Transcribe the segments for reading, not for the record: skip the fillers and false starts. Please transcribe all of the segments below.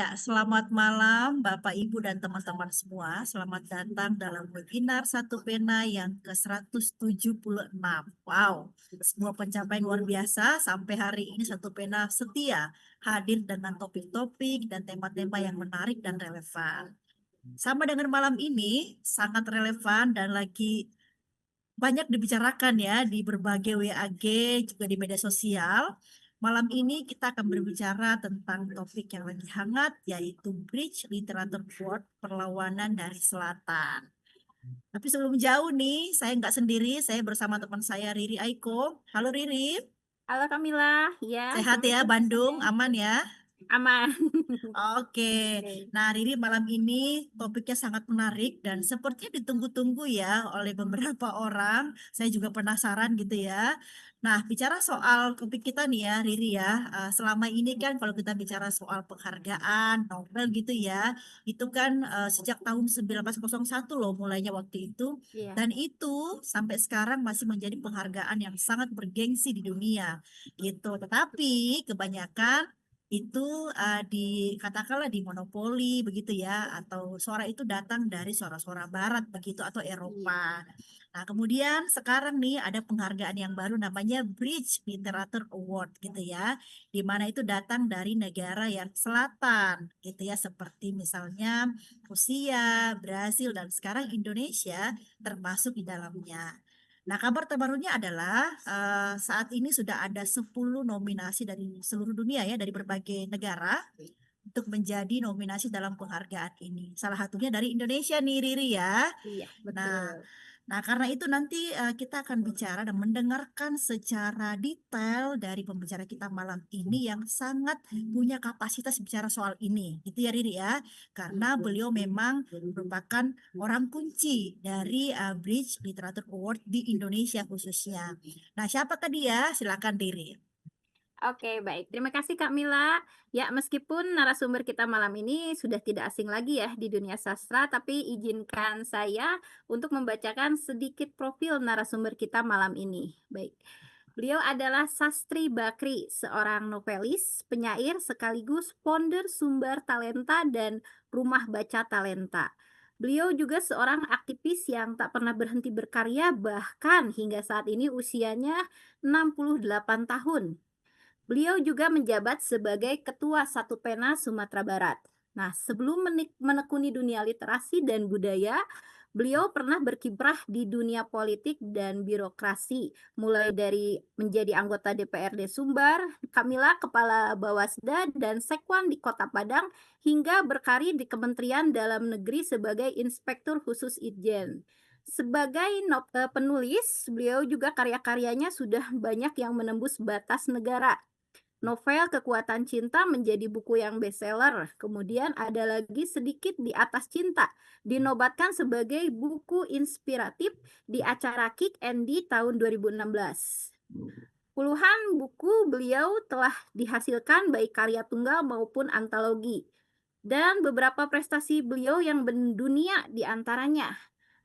Ya, selamat malam Bapak, Ibu, dan teman-teman semua. Selamat datang dalam webinar Satu Pena yang ke-176. Wow, sebuah pencapaian luar biasa. Sampai hari ini Satu Pena setia hadir dengan topik-topik dan tema-tema yang menarik dan relevan. Sama dengan malam ini, sangat relevan dan lagi banyak dibicarakan ya di berbagai WAG, juga di media sosial. Malam ini kita akan berbicara tentang topik yang lagi hangat, yaitu Bridge Literature Award Perlawanan dari Selatan. Tapi sebelum jauh nih, saya nggak sendiri, saya bersama teman saya Riri Aiko. Halo Riri, Halo Kamila, ya sehat ya Assalamualaikum Bandung, semuanya. aman ya? Aman. Oke, Oke. nah Riri malam ini topiknya sangat menarik dan sepertinya ditunggu-tunggu ya oleh beberapa orang. Saya juga penasaran gitu ya. Nah, bicara soal topik kita nih ya Riri ya, selama ini kan kalau kita bicara soal penghargaan Nobel gitu ya, itu kan sejak tahun 1901 loh mulainya waktu itu. Iya. Dan itu sampai sekarang masih menjadi penghargaan yang sangat bergengsi di dunia gitu. Tetapi kebanyakan itu katakanlah dimonopoli begitu ya, atau suara itu datang dari suara-suara barat begitu atau Iya. Eropa. Nah, kemudian sekarang nih ada penghargaan yang baru namanya Bridge Literature Award gitu ya, di mana itu datang dari negara yang selatan gitu ya, seperti misalnya Rusia, Brasil, dan sekarang Indonesia termasuk di dalamnya. Nah, kabar terbarunya adalah saat ini sudah ada 10 nominasi dari seluruh dunia ya, dari berbagai negara untuk menjadi nominasi dalam penghargaan ini. Salah satunya dari Indonesia nih, Riri ya. Iya, Nah, betul. nah, karena itu nanti kita akan bicara dan mendengarkan secara detail dari pembicara kita malam ini yang sangat punya kapasitas bicara soal ini. Gitu ya Riri ya. Karena beliau memang merupakan orang kunci dari Bridge Literature Award di Indonesia khususnya. Nah, siapakah dia? Silakan Riri. Oke, baik. Terima kasih Kak Mila. Ya, meskipun narasumber kita malam ini sudah tidak asing lagi ya di dunia sastra, tapi izinkan saya untuk membacakan sedikit profil narasumber kita malam ini. Baik. Beliau adalah Sastri Bakri, seorang novelis, penyair sekaligus founder sumber talenta dan rumah baca talenta. Beliau juga seorang aktivis yang tak pernah berhenti berkarya bahkan hingga saat ini usianya 68 tahun. Beliau juga menjabat sebagai Ketua Satu Pena Sumatera Barat. Nah, sebelum menekuni dunia literasi dan budaya, beliau pernah berkiprah di dunia politik dan birokrasi, mulai dari menjadi anggota DPRD Sumbar, Kamila Kepala Bawasda dan Sekwan di Kota Padang, hingga berkarir di Kementerian Dalam Negeri sebagai Inspektur Khusus Itjen. Sebagai penulis, beliau juga karya-karyanya sudah banyak yang menembus batas negara. Novel Kekuatan Cinta menjadi buku yang bestseller. Kemudian ada lagi Sedikit di Atas Cinta, dinobatkan sebagai buku inspiratif di acara Kick Andy tahun 2016. Puluhan buku beliau telah dihasilkan baik karya tunggal maupun antologi. Dan beberapa prestasi beliau yang mendunia diantaranya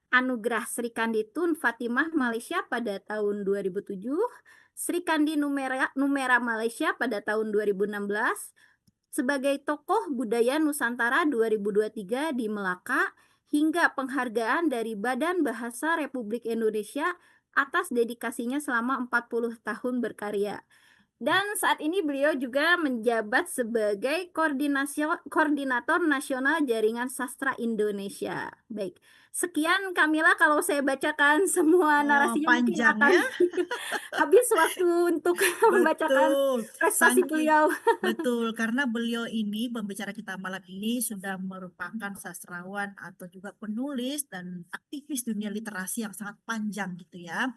Anugerah Sri Kandi Tun Fatimah Malaysia pada tahun 2007, Sri Kandi Numera Malaysia pada tahun 2016, sebagai tokoh budaya Nusantara 2023 di Melaka, hingga penghargaan dari Badan Bahasa Republik Indonesia atas dedikasinya selama 40 tahun berkarya. Dan saat ini beliau juga menjabat sebagai koordinator nasional Jaringan Sastra Indonesia. Baik, sekian Kamila, kalau saya bacakan semua Oh, narasinya mungkin panjang akan ya. habis waktu untuk membacakan Betul, prestasi saking beliau. betul karena beliau ini pembicara kita malam ini sudah merupakan sastrawan atau juga penulis dan aktivis dunia literasi yang sangat panjang gitu ya.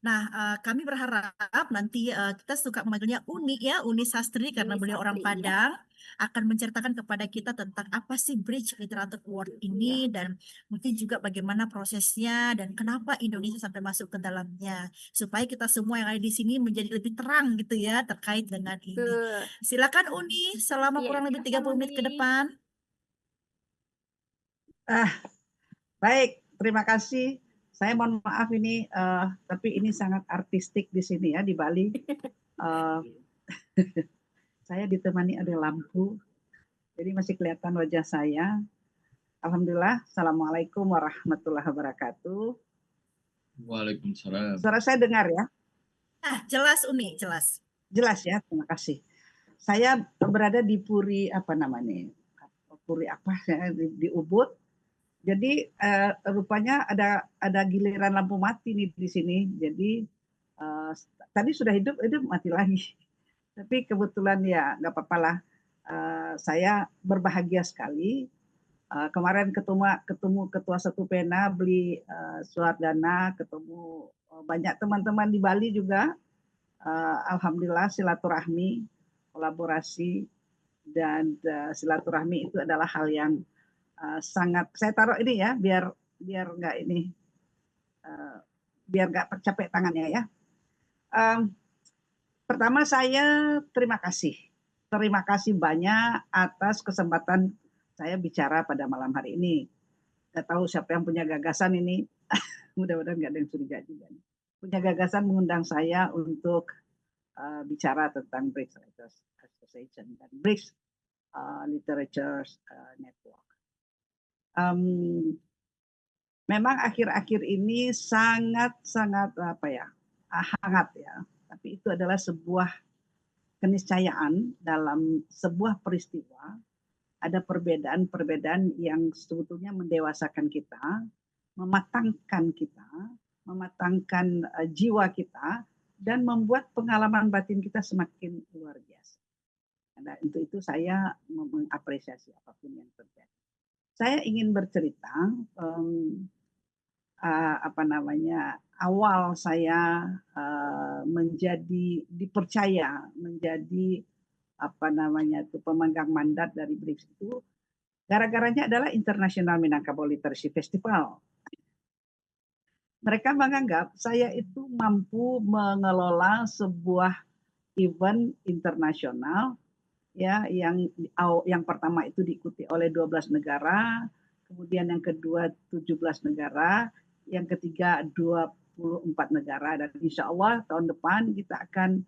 Nah, kami berharap nanti kita suka memanggilnya Uni ya, Uni Sastri karena Uni beliau orang Sastri, ya. Padang akan menceritakan kepada kita tentang apa sih Bridge Literature Award Iya, ini dan mungkin juga bagaimana prosesnya dan kenapa Indonesia sampai masuk ke dalamnya supaya kita semua yang ada di sini menjadi lebih terang gitu ya terkait dengan ini. betul. Silakan Uni selama Iya, kurang lebih silakan 30 Uni. menit ke depan. Ah, baik, terima kasih. Saya mohon maaf ini, tapi ini sangat artistik di sini ya di Bali. Eh, saya ditemani ada lampu. Jadi masih kelihatan wajah saya. Alhamdulillah. Assalamualaikum warahmatullahi wabarakatuh. Waalaikumsalam. Suara saya dengar ya? Jelas Uni, jelas. Jelas ya, terima kasih. Saya berada di Puri apa namanya? Puri apa ya, di Ubud. Jadi rupanya ada giliran lampu mati nih di sini. Jadi tadi sudah hidup mati lagi. Tapi kebetulan ya nggak apa-apa lah. Saya berbahagia sekali. Kemarin ketemu ketua Satu Pena beli Suardana, ketemu banyak teman-teman di Bali juga. Alhamdulillah silaturahmi, kolaborasi, dan silaturahmi itu adalah hal yang sangat saya taruh ini ya biar nggak ini biar nggak capek tangannya ya. Pertama saya terima kasih banyak atas kesempatan saya bicara pada malam hari ini. Nggak tahu siapa yang punya gagasan ini, mudah-mudahan nggak ada yang curiga juga. Punya gagasan mengundang saya untuk bicara tentang BRICS Writers Association dan BRICS Literature Network. Memang akhir-akhir ini sangat hangat ya, tapi itu adalah sebuah keniscayaan dalam sebuah peristiwa. Ada perbedaan-perbedaan yang sebetulnya mendewasakan kita, mematangkan jiwa kita, dan membuat pengalaman batin kita semakin luar biasa. Nah, untuk itu saya mengapresiasi apapun yang terjadi. Saya ingin bercerita awal saya dipercaya menjadi pemegang mandat dari BRICS itu gara-garanya adalah International Minangkabau Literacy Festival. Mereka menganggap saya itu mampu mengelola sebuah event internasional ya yang pertama itu diikuti oleh 12 negara, kemudian yang kedua 17 negara, yang ketiga 24 negara, dan insya Allah tahun depan kita akan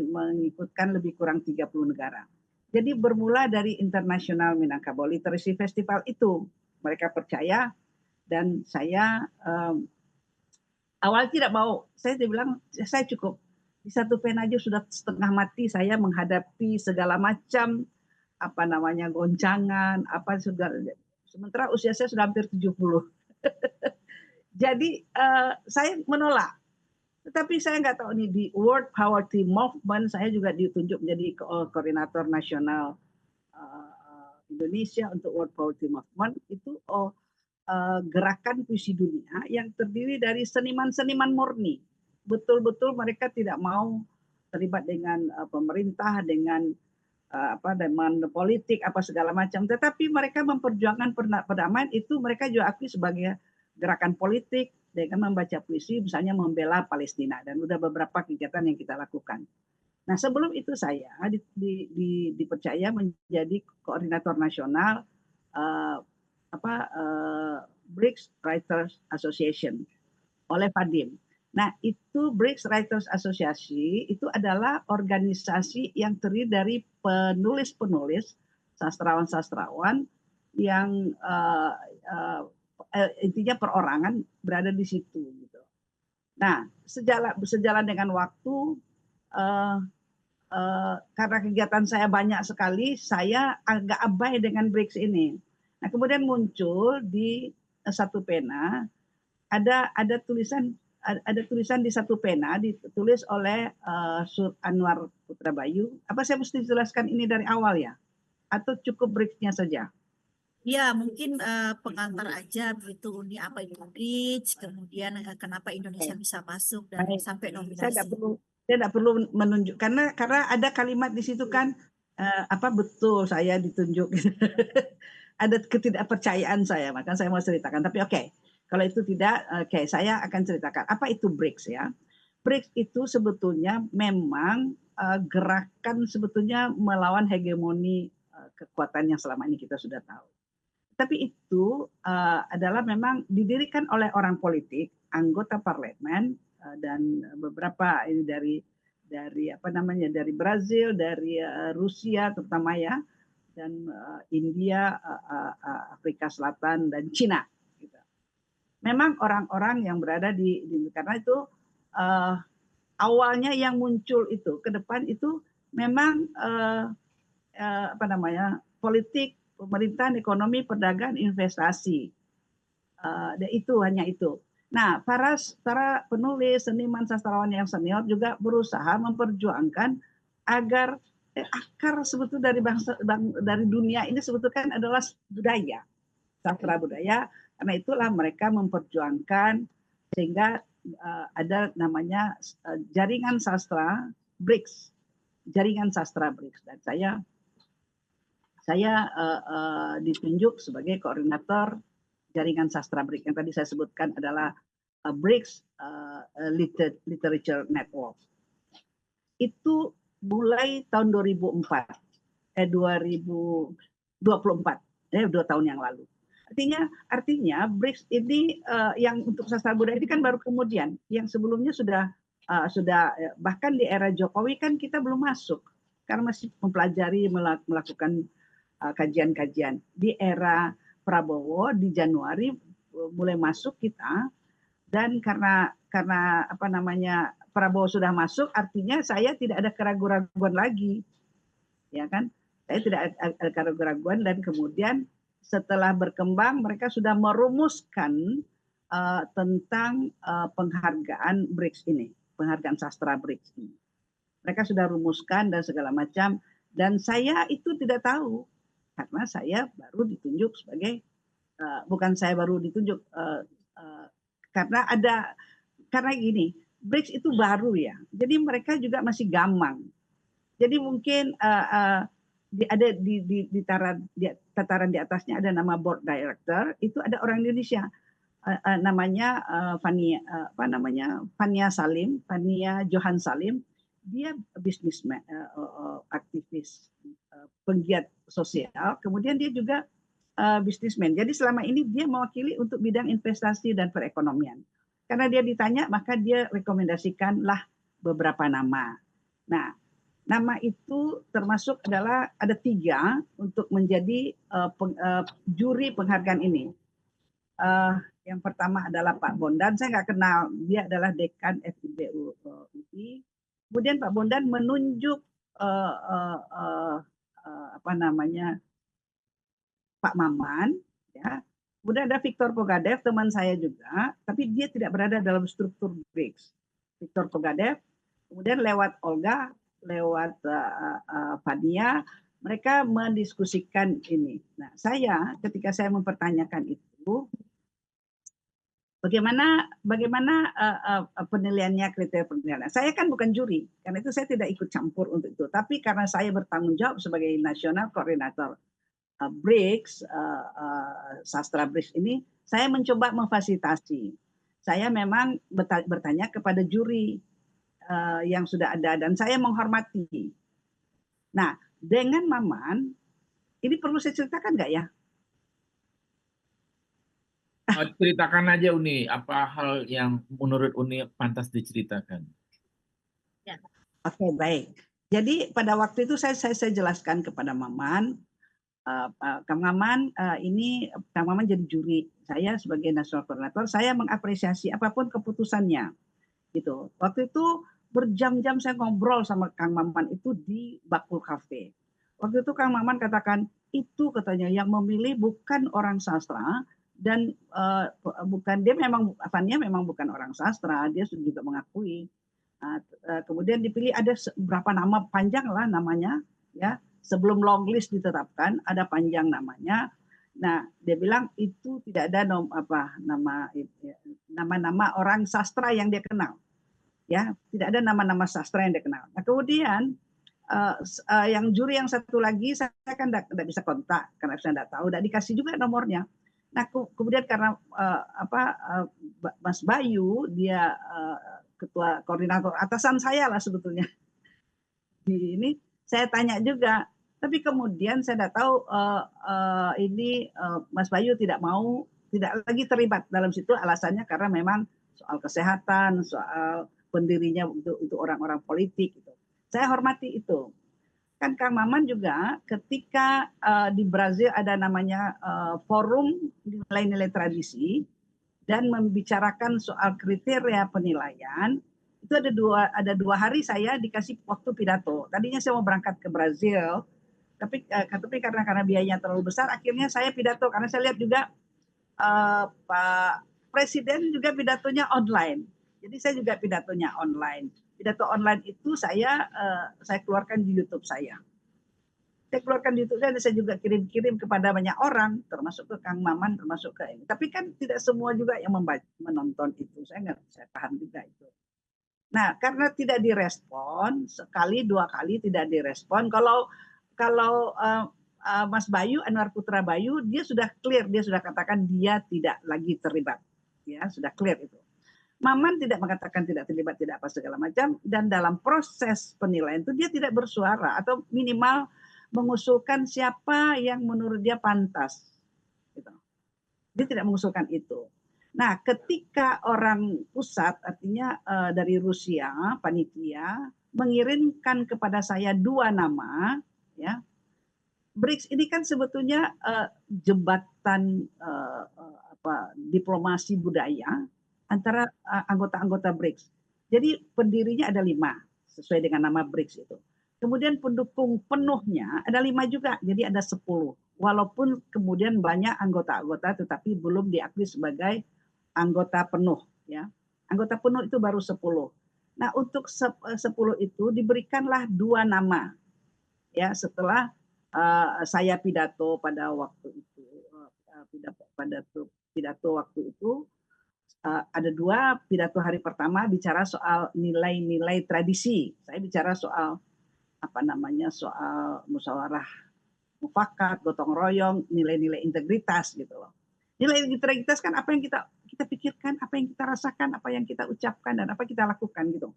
mengikutkan lebih kurang 30 negara. Jadi bermula dari International Minangkabau Literacy Festival itu mereka percaya, dan saya awal tidak mau. Saya bilang saya cukup di Satu Pena aja sudah setengah mati saya menghadapi segala macam goncangan sementara usia saya sudah hampir 70. Jadi saya menolak. Tetapi saya nggak tahu nih di World Poverty Movement saya juga ditunjuk menjadi koordinator nasional Indonesia untuk World Poverty Movement itu gerakan puisi dunia yang terdiri dari seniman-seniman murni. Betul-betul mereka tidak mau terlibat dengan pemerintah, dengan politik segala macam, tetapi mereka memperjuangkan perdamaian itu mereka juga akui sebagai gerakan politik dengan membaca puisi, misalnya membela Palestina, dan udah beberapa kegiatan yang kita lakukan. Nah, sebelum itu saya dipercaya menjadi koordinator nasional BRICS Writers Association oleh Fadim. Nah, itu BRICS Writers Association itu adalah organisasi yang terdiri dari penulis-penulis, sastrawan-sastrawan yang intinya perorangan berada di situ. Gitu. Nah, sejalan dengan waktu, karena kegiatan saya banyak sekali, saya agak abai dengan BRICS ini. Nah, kemudian muncul di Satu Pena ada tulisan di Satu Pena ditulis oleh Sur Anwar Putra Bayu. Apa saya mesti jelaskan ini dari awal ya? Atau cukup BRICS-nya saja? Ya, mungkin pengantar aja begitu Uni, apa itu BRICS, kemudian kenapa Indonesia bisa masuk dan sampai nominasi. Saya tidak perlu menunjuk karena ada kalimat di situ kan betul saya ditunjuk. Ada ketidakpercayaan saya, maka saya mau ceritakan. Tapi oke. Kalau itu tidak, saya akan ceritakan. Apa itu BRICS ya? BRICS itu sebetulnya memang gerakan sebetulnya melawan hegemoni kekuatan yang selama ini kita sudah tahu. Tapi itu adalah memang didirikan oleh orang politik, anggota parlemen, dan beberapa ini dari Brazil, dari Rusia terutama ya, dan India, Afrika Selatan dan Cina. Gitu. Memang orang-orang yang berada di karena itu awalnya yang muncul itu ke depan itu memang politik, pemerintahan, ekonomi, perdagangan, investasi. Dan itu hanya itu. Nah, para penulis, seniman, sastrawan yang senior juga berusaha memperjuangkan agar akar sebetulnya dari dunia ini sebetulnya kan adalah budaya, sastra budaya. Karena itulah mereka memperjuangkan sehingga ada namanya jaringan sastra BRICS, jaringan sastra BRICS. Dan saya ditunjuk sebagai koordinator jaringan sastra BRICS yang tadi saya sebutkan adalah BRICS Literature Network. Itu mulai tahun 2024, 2 tahun yang lalu. Artinya BRICS ini yang untuk sastra budaya ini kan baru kemudian, yang sebelumnya sudah bahkan di era Jokowi kan kita belum masuk karena masih mempelajari, melakukan kajian-kajian. Di era Prabowo di Januari mulai masuk kita, dan karena Prabowo sudah masuk, artinya saya tidak ada keraguan-keraguan lagi, ya kan? Saya tidak ada keraguan-keraguan, dan kemudian setelah berkembang mereka sudah merumuskan tentang penghargaan BRICS ini, penghargaan sastra BRICS ini. Mereka sudah rumuskan dan segala macam, dan saya itu tidak tahu karena saya baru ditunjuk sebagai karena gini, BRICS itu baru ya, jadi mereka juga masih gamang. Jadi mungkin ada di tataran di atasnya ada nama board director, itu ada orang Indonesia, namanya Fania Johan Salim. Dia bisnismen, aktivis, penggiat sosial, kemudian dia juga bisnismen. Jadi selama ini dia mewakili untuk bidang investasi dan perekonomian. Karena dia ditanya, maka dia rekomendasikanlah beberapa nama. Nah, nama itu termasuk adalah ada 3 untuk menjadi juri penghargaan ini. Yang pertama adalah Pak Bondan, saya nggak kenal, dia adalah dekan FIB UI. Kemudian Pak Bondan menunjuk Pak Maman, ya. Kemudian ada Victor Pogadev, teman saya juga, tapi dia tidak berada dalam struktur BRICS. Victor Pogadev, kemudian lewat Olga, lewat Fania, mereka mendiskusikan ini. Nah, ketika saya mempertanyakan itu, bagaimana penilaiannya, kriteria penilaiannya. Saya kan bukan juri, karena itu saya tidak ikut campur untuk itu. Tapi karena saya bertanggung jawab sebagai nasional koordinator BRICS, sastra BRICS ini, saya mencoba memfasilitasi. Saya memang bertanya kepada juri yang sudah ada, dan saya menghormati. Nah, dengan Maman, ini perlu saya ceritakan nggak ya? Ceritakan aja Uni, apa hal yang menurut Uni pantas diceritakan? Ya. Oke, baik. Jadi pada waktu itu saya jelaskan kepada Maman, Kang Maman, Kang Maman jadi juri. Saya sebagai nasional koordinator, saya mengapresiasi apapun keputusannya. Gitu. Waktu itu berjam-jam saya ngobrol sama Kang Maman itu di Bakul Cafe. Waktu itu Kang Maman katakan, itu katanya yang memilih bukan orang sastra, dan bukan dia memang Fania memang bukan orang sastra, dia juga mengakui. Kemudian dipilih ada berapa nama, panjang lah namanya, ya. Sebelum long list ditetapkan ada panjang namanya. Nah, dia bilang itu tidak ada nama-nama orang sastra yang dia kenal, ya, tidak ada nama-nama sastra yang dia kenal. Nah, kemudian yang juri yang satu lagi saya kan tidak bisa kontak karena saya tidak tahu, tidak dikasih juga nomornya. Nah, kemudian karena Mas Bayu, dia ketua koordinator atasan saya lah sebetulnya. Di ini saya tanya juga, tapi kemudian saya tidak tahu Mas Bayu tidak lagi terlibat dalam situ, alasannya karena memang soal kesehatan, soal pendirinya itu orang-orang politik gitu. Saya hormati itu. Kan Kang Maman juga ketika di Brazil ada namanya forum nilai-nilai tradisi dan membicarakan soal kriteria penilaian, itu ada dua hari saya dikasih waktu pidato. Tadinya saya mau berangkat ke Brazil, tapi karena biayanya terlalu besar, akhirnya saya pidato karena saya lihat juga Pak Presiden juga pidatonya online. Jadi saya juga pidatonya online. Pidato online itu saya keluarkan di YouTube saya. Saya keluarkan di YouTube saya juga kirim-kirim kepada banyak orang, termasuk ke Kang Maman, termasuk ke ini. Tapi kan tidak semua juga yang menonton itu. Saya paham juga itu. Nah, karena tidak direspon, sekali dua kali tidak direspon. Kalau Mas Bayu, Anwar Putra Bayu, dia sudah clear, dia sudah katakan dia tidak lagi terlibat. Ya, sudah clear itu. Maman tidak mengatakan tidak terlibat, tidak apa segala macam, dan dalam proses penilaian itu dia tidak bersuara atau minimal mengusulkan siapa yang menurut dia pantas. Gitu. Dia tidak mengusulkan itu. Nah, ketika orang pusat, artinya dari Rusia, panitia, mengirimkan kepada saya dua nama, ya, BRICS ini kan sebetulnya jembatan diplomasi budaya antara anggota-anggota BRICS. Jadi pendirinya ada 5 sesuai dengan nama BRICS itu. Kemudian pendukung penuhnya ada 5 juga, jadi ada 10. Walaupun kemudian banyak anggota-anggota tetapi belum diakui sebagai anggota penuh. Ya. Anggota penuh itu baru 10. Nah, untuk 10 itu diberikanlah 2 nama. Ya, setelah saya pidato pada waktu itu, pidato waktu itu, ada 2 pidato hari pertama bicara soal nilai-nilai tradisi. Saya bicara soal soal musyawarah mufakat, gotong royong, nilai-nilai integritas gitu loh. Nilai integritas kan apa yang kita pikirkan, apa yang kita rasakan, apa yang kita ucapkan dan apa kita lakukan gitu.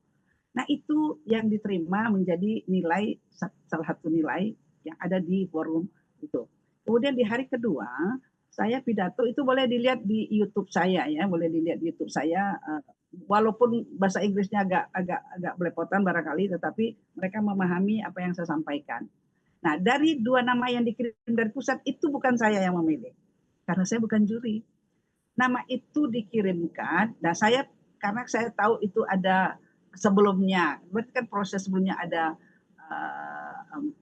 Nah, itu yang diterima menjadi nilai, salah satu nilai yang ada di forum itu. Kemudian di hari kedua saya pidato, itu boleh dilihat di YouTube saya ya, boleh dilihat di YouTube saya. Walaupun bahasa Inggrisnya agak belepotan barangkali, tetapi mereka memahami apa yang saya sampaikan. Nah, dari 2 nama yang dikirim dari pusat itu bukan saya yang memilih, karena saya bukan juri. Nama itu dikirimkan, dan karena saya tahu itu ada sebelumnya, berarti kan proses sebelumnya ada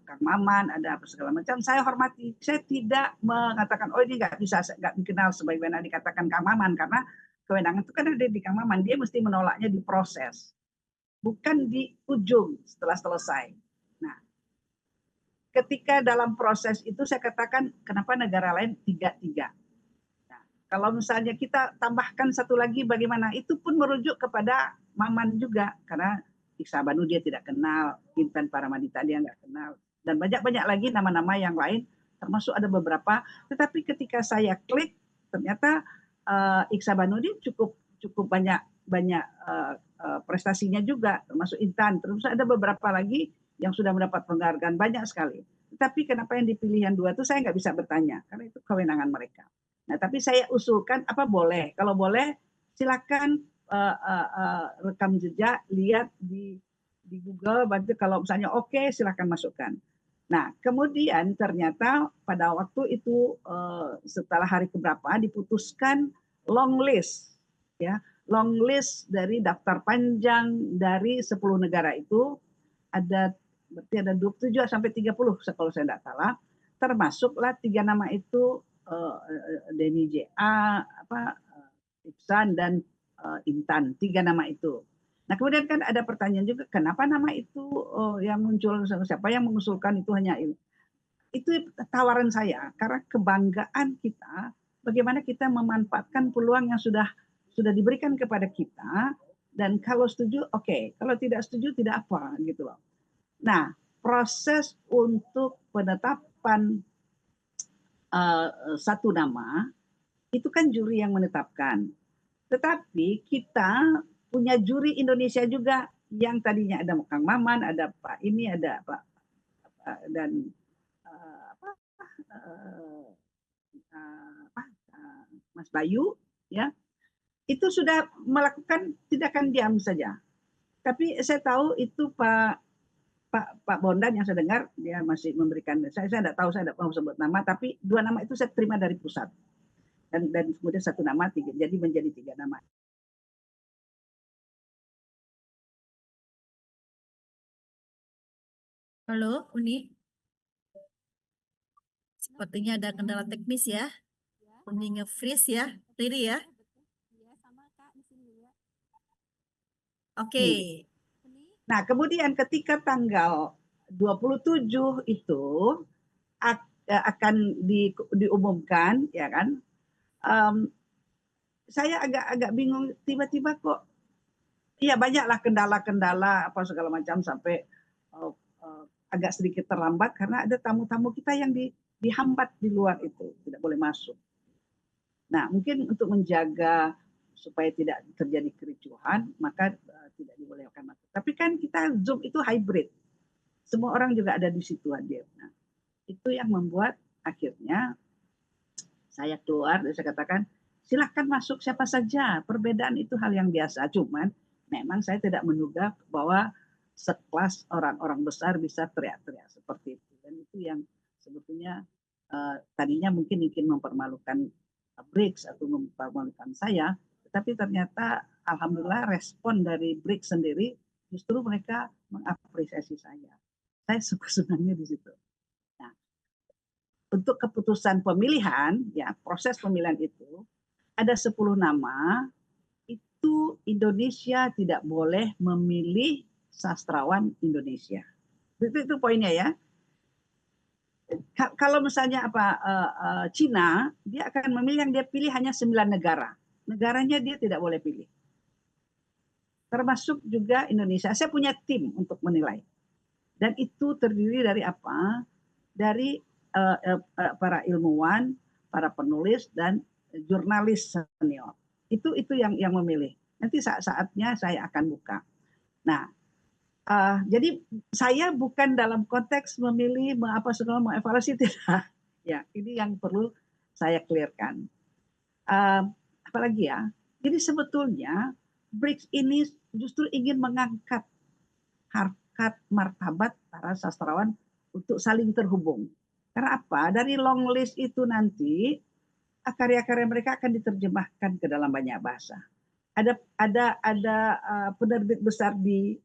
Kang Maman, ada apa segala macam, saya hormati. Saya tidak mengatakan, oh ini nggak dikenal sebagaimana dikatakan Kang Maman, karena kewenangan itu kan ada di Kang Maman, dia mesti menolaknya di proses, bukan di ujung setelah selesai. Nah, ketika dalam proses itu saya katakan, kenapa negara lain 3-3? Nah, kalau misalnya kita tambahkan satu lagi bagaimana, itu pun merujuk kepada Maman juga, karena Iksabanu dia tidak kenal, Intan Paramadita dia nggak kenal, dan banyak-banyak lagi nama-nama yang lain, termasuk ada beberapa. Tetapi ketika saya klik, ternyata Iksabanu dia cukup banyak prestasinya juga, termasuk Intan. Terus ada beberapa lagi yang sudah mendapat penghargaan banyak sekali. Tetapi kenapa yang dipilih yang 2 itu saya nggak bisa bertanya, karena itu kewenangan mereka. Nah, tapi saya usulkan apa boleh. Kalau boleh, silakan rekam jejak, lihat di Google. Berarti kalau misalnya oke, silakan masukkan. Nah, kemudian ternyata pada waktu itu setelah hari keberapa diputuskan long list, ya, long list dari daftar panjang dari 10 negara itu berarti ada 27 sampai 30 kalau saya tidak salah, termasuklah 3 nama itu Denny J.A., Iksan dan Intan, 3 nama itu. Nah, kemudian kan ada pertanyaan juga, kenapa nama itu yang muncul, siapa yang mengusulkan itu hanya ini. Itu tawaran saya, karena kebanggaan kita, bagaimana kita memanfaatkan peluang yang sudah diberikan kepada kita, dan kalau setuju, oke. Kalau tidak setuju, tidak apa, gitu loh. Nah, proses untuk penetapan satu nama, itu kan juri yang menetapkan. Tetapi kita punya juri Indonesia juga, yang tadinya ada Kang Maman, ada Pak ini, ada Pak dan Mas Bayu, ya, itu sudah melakukan tindakan diam saja. Tapi saya tahu itu Pak Bondan yang saya dengar dia masih memberikan, saya tidak tahu, saya tidak mau sebut nama, tapi 2 nama itu saya terima dari pusat dan kemudian 1 nama jadi menjadi 3 nama. Halo, Uni. Sepertinya ada kendala teknis ya. Uni nge-freeze ya, Riri ya. Oke. Nah, kemudian ketika tanggal 27 itu akan diumumkan, ya kan? Saya agak bingung, tiba-tiba kok, iya banyaklah kendala-kendala apa segala macam sampai agak sedikit terlambat karena ada tamu-tamu kita yang dihambat di luar itu, tidak boleh masuk. Nah, mungkin untuk menjaga supaya tidak terjadi kericuhan, maka tidak dibolehkan masuk. Tapi kan kita Zoom itu hybrid. Semua orang juga ada di situ hadir. Nah, itu yang membuat akhirnya saya keluar dan saya katakan, silahkan masuk siapa saja. Perbedaan itu hal yang biasa. Cuman memang saya tidak menduga bahwa sekelas orang-orang besar bisa teriak-teriak seperti itu. Dan itu yang sebetulnya tadinya mungkin ingin mempermalukan BRICS atau mempermalukan saya, tetapi ternyata alhamdulillah respon dari BRICS sendiri justru mereka mengapresiasi saya. Saya suka-sukanya di situ. Nah, untuk keputusan pemilihan, ya proses pemilihan itu ada 10 nama, itu Indonesia tidak boleh memilih sastrawan Indonesia. Itu poinnya ya. Kalau misalnya Cina, dia akan memilih yang dia pilih hanya 9 negara. Negaranya dia tidak boleh pilih. Termasuk juga Indonesia. Saya punya tim untuk menilai. Dan itu terdiri dari apa? Dari para ilmuwan, para penulis dan jurnalis senior. Itu yang memilih. Nanti saat-saatnya saya akan buka. Nah, jadi saya bukan dalam konteks memilih segala mengevaluasi, tidak. Ya, ini yang perlu saya clearkan. Apalagi ya, jadi sebetulnya BRICS ini justru ingin mengangkat harkat martabat para sastrawan untuk saling terhubung. Karena apa? Dari long list itu nanti karya-karya mereka akan diterjemahkan ke dalam banyak bahasa. Ada penerbit besar di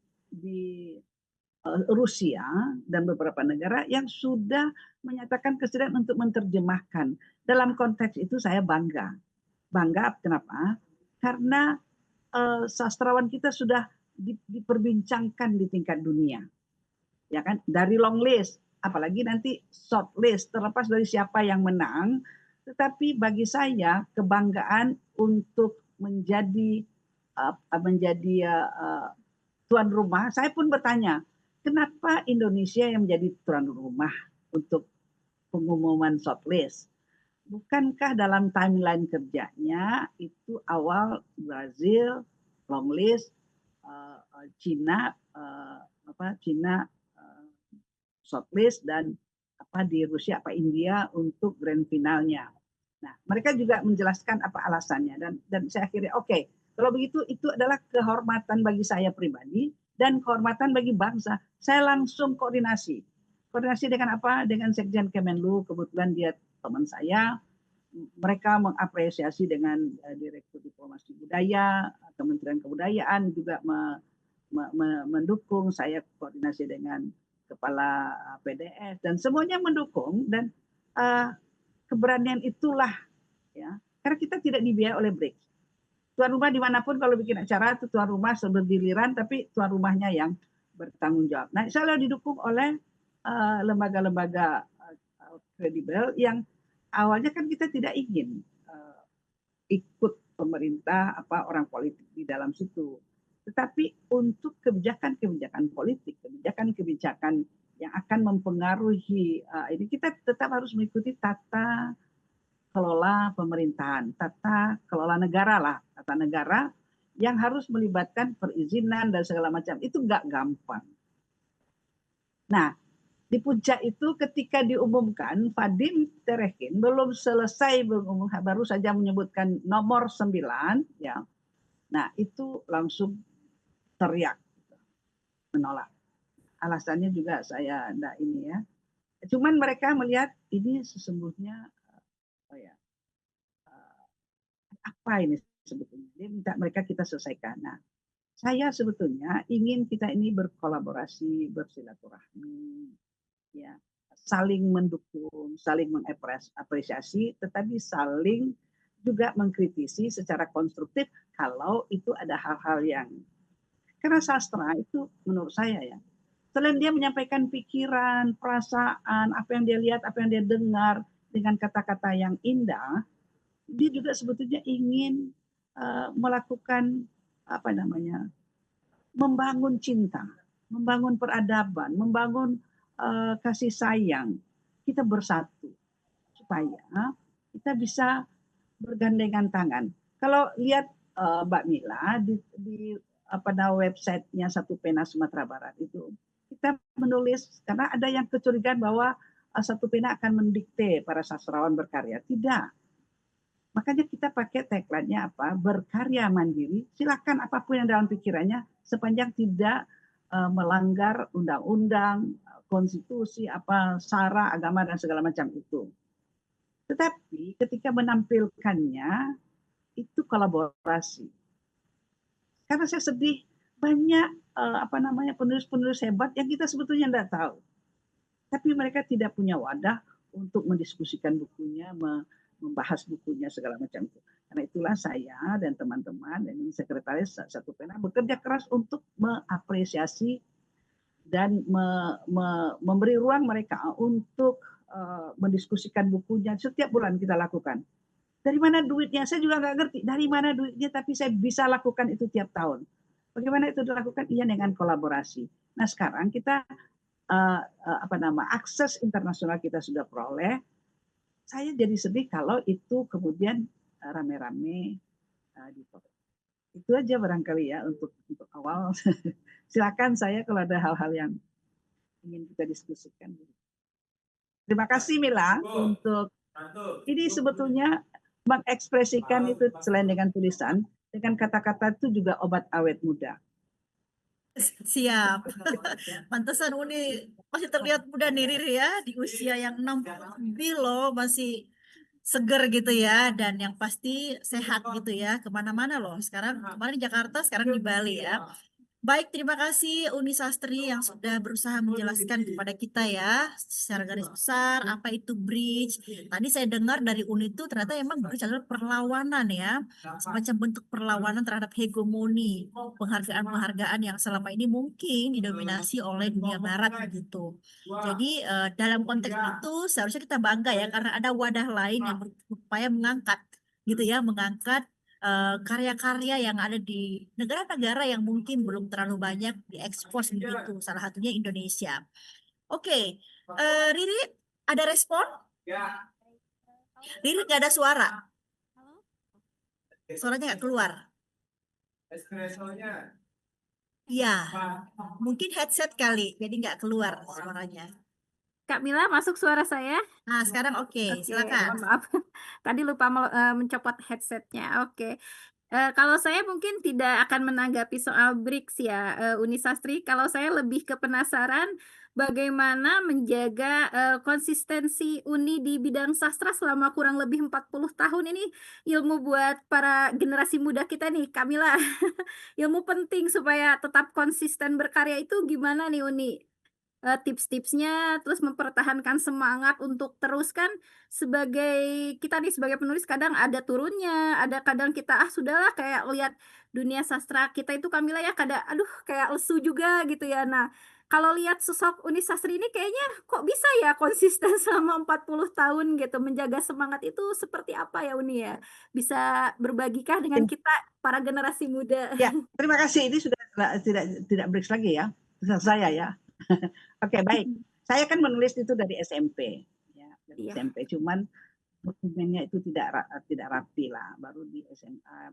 Rusia dan beberapa negara yang sudah menyatakan kesediaan untuk menerjemahkan. Dalam konteks itu saya bangga. Bangga kenapa? Karena sastrawan kita sudah diperbincangkan di tingkat dunia. Ya kan? Dari long list, apalagi nanti short list, terlepas dari siapa yang menang, tetapi bagi saya kebanggaan untuk menjadi tuan rumah. Saya pun bertanya, kenapa Indonesia yang menjadi tuan rumah untuk pengumuman shortlist? Bukankah dalam timeline kerjanya itu awal Brazil, long list, Cina, shortlist, dan di Rusia, India untuk grand finalnya. Nah, mereka juga menjelaskan apa alasannya dan saya akhirnya oke. Kalau begitu itu adalah kehormatan bagi saya pribadi dan kehormatan bagi bangsa. Saya langsung koordinasi. Koordinasi dengan apa? Dengan Sekjen Kemenlu, kebetulan dia teman saya. Mereka mengapresiasi dengan Direktur Diplomasi Budaya, Kementerian Kebudayaan juga mendukung. Saya koordinasi dengan Kepala PDS dan semuanya mendukung dan keberanian itulah ya. Karena kita tidak dibiayai oleh BRICS. Tuan rumah dimanapun kalau bikin acara itu tuan rumah bergiliran, tapi tuan rumahnya yang bertanggung jawab. Nah, insya Allah didukung oleh lembaga-lembaga kredibel yang awalnya kan kita tidak ingin ikut pemerintah orang politik di dalam situ. Tetapi untuk kebijakan-kebijakan politik, kebijakan-kebijakan yang akan mempengaruhi ini, kita tetap harus mengikuti tata kelola pemerintahan, tata kelola negara lah, tata negara yang harus melibatkan perizinan dan segala macam. Itu nggak gampang. Nah, di puncak itu ketika diumumkan, Vadim Terehkin belum selesai mengumumkan, baru saja menyebutkan nomor 9, ya. Nah, itu langsung teriak. menolak. Alasannya juga saya enggak ini ya. Cuman mereka melihat ini sesungguhnya apa ini sebetulnya. Dia minta mereka kita selesaikan. Nah, saya sebetulnya ingin kita ini berkolaborasi, bersilaturahmi, ya, saling mendukung, saling mengapresiasi, tetapi saling juga mengkritisi secara konstruktif kalau itu ada hal-hal yang, karena sastra itu menurut saya ya, selain dia menyampaikan pikiran, perasaan, apa yang dia lihat, apa yang dia dengar dengan kata-kata yang indah, dia juga sebetulnya ingin melakukan apa namanya, membangun cinta, membangun peradaban, membangun kasih sayang. Kita bersatu supaya kita bisa bergandengan tangan. Kalau lihat Mbak Mila di websitenya Satu Pena Sumatera Barat itu, kita menulis karena ada yang kecurigaan bahwa Satu Pena akan mendikte para sastrawan berkarya. Tidak. Makanya kita pakai tagline-nya apa? Berkarya mandiri. Silakan apapun yang dalam pikirannya sepanjang tidak melanggar undang-undang, konstitusi, sara, agama dan segala macam itu. Tetapi ketika menampilkannya itu kolaborasi. Karena saya sedih banyak penulis-penulis hebat yang kita sebetulnya tidak tahu. Tapi mereka tidak punya wadah untuk mendiskusikan bukunya, membahas bukunya segala macam itu. Karena itulah saya dan teman-teman dan sekretaris Satu Pena bekerja keras untuk mengapresiasi dan memberi ruang mereka untuk mendiskusikan bukunya. Setiap bulan kita lakukan. Dari mana duitnya? Saya juga nggak ngerti dari mana duitnya, tapi saya bisa lakukan itu tiap tahun. Bagaimana itu dilakukan? Iya, dengan kolaborasi. Nah, sekarang kita akses internasional kita sudah peroleh. Saya jadi sedih kalau itu kemudian rame-rame ditolak. Itu aja barangkali ya untuk awal. Silakan saya kalau ada hal-hal yang ingin kita diskusikan. Terima kasih Mila untuk ini sebetulnya mengekspresikan itu selain dengan tulisan, dengan kata-kata itu juga obat awet muda. Siap. Pantesan Uni masih terlihat muda nih Riri ya, di usia yang 60 lebih loh, masih seger gitu ya, dan yang pasti sehat gitu ya, kemana-mana loh. Sekarang kemarin di Jakarta, sekarang di Bali ya. Baik, terima kasih Uni Sastri yang sudah berusaha menjelaskan kepada kita ya secara garis besar apa itu bridge. Tadi saya dengar dari Uni itu ternyata emang bridge adalah perlawanan ya, semacam bentuk perlawanan terhadap hegemoni, penghargaan-penghargaan yang selama ini mungkin didominasi oleh dunia barat begitu. Jadi dalam konteks itu seharusnya kita bangga ya karena ada wadah lain yang berupaya mengangkat gitu ya, mengangkat karya-karya yang ada di negara-negara yang mungkin belum terlalu banyak diekspos begitu, salah satunya Indonesia. Oke, Riri ada respon? Riri nggak ada suara. Suaranya nggak keluar. Iya, mungkin headset kali, jadi nggak keluar suaranya. Kak Mila, masuk suara saya? Nah, sekarang oke, silakan. Maaf, tadi lupa mencopot headsetnya. Oke. Kalau saya mungkin tidak akan menanggapi soal BRICS ya, Uni Sastri. Kalau saya lebih ke penasaran bagaimana menjaga konsistensi Uni di bidang sastra selama kurang lebih 40 tahun ini, ilmu buat para generasi muda kita nih, Kamila. Ilmu penting supaya tetap konsisten berkarya itu gimana nih Uni? Tips-tipsnya, terus mempertahankan semangat untuk terus kan sebagai kita nih sebagai penulis kadang ada turunnya, ada kadang kita sudahlah kayak lihat dunia sastra kita itu Kamila ya kadang aduh kayak lesu juga gitu ya. Nah, kalau lihat sosok Uni Sastri ini kayaknya kok bisa ya konsisten selama 40 tahun gitu menjaga semangat itu seperti apa ya Uni ya? Bisa berbagikah dengan kita para generasi muda? Ya, terima kasih. Ini sudah tidak break lagi ya. Saya ya. Oke, baik. Saya kan menulis itu dari SMP, ya, dari SMP. Cuman dokumennya itu tidak rapi lah. Baru di SMA,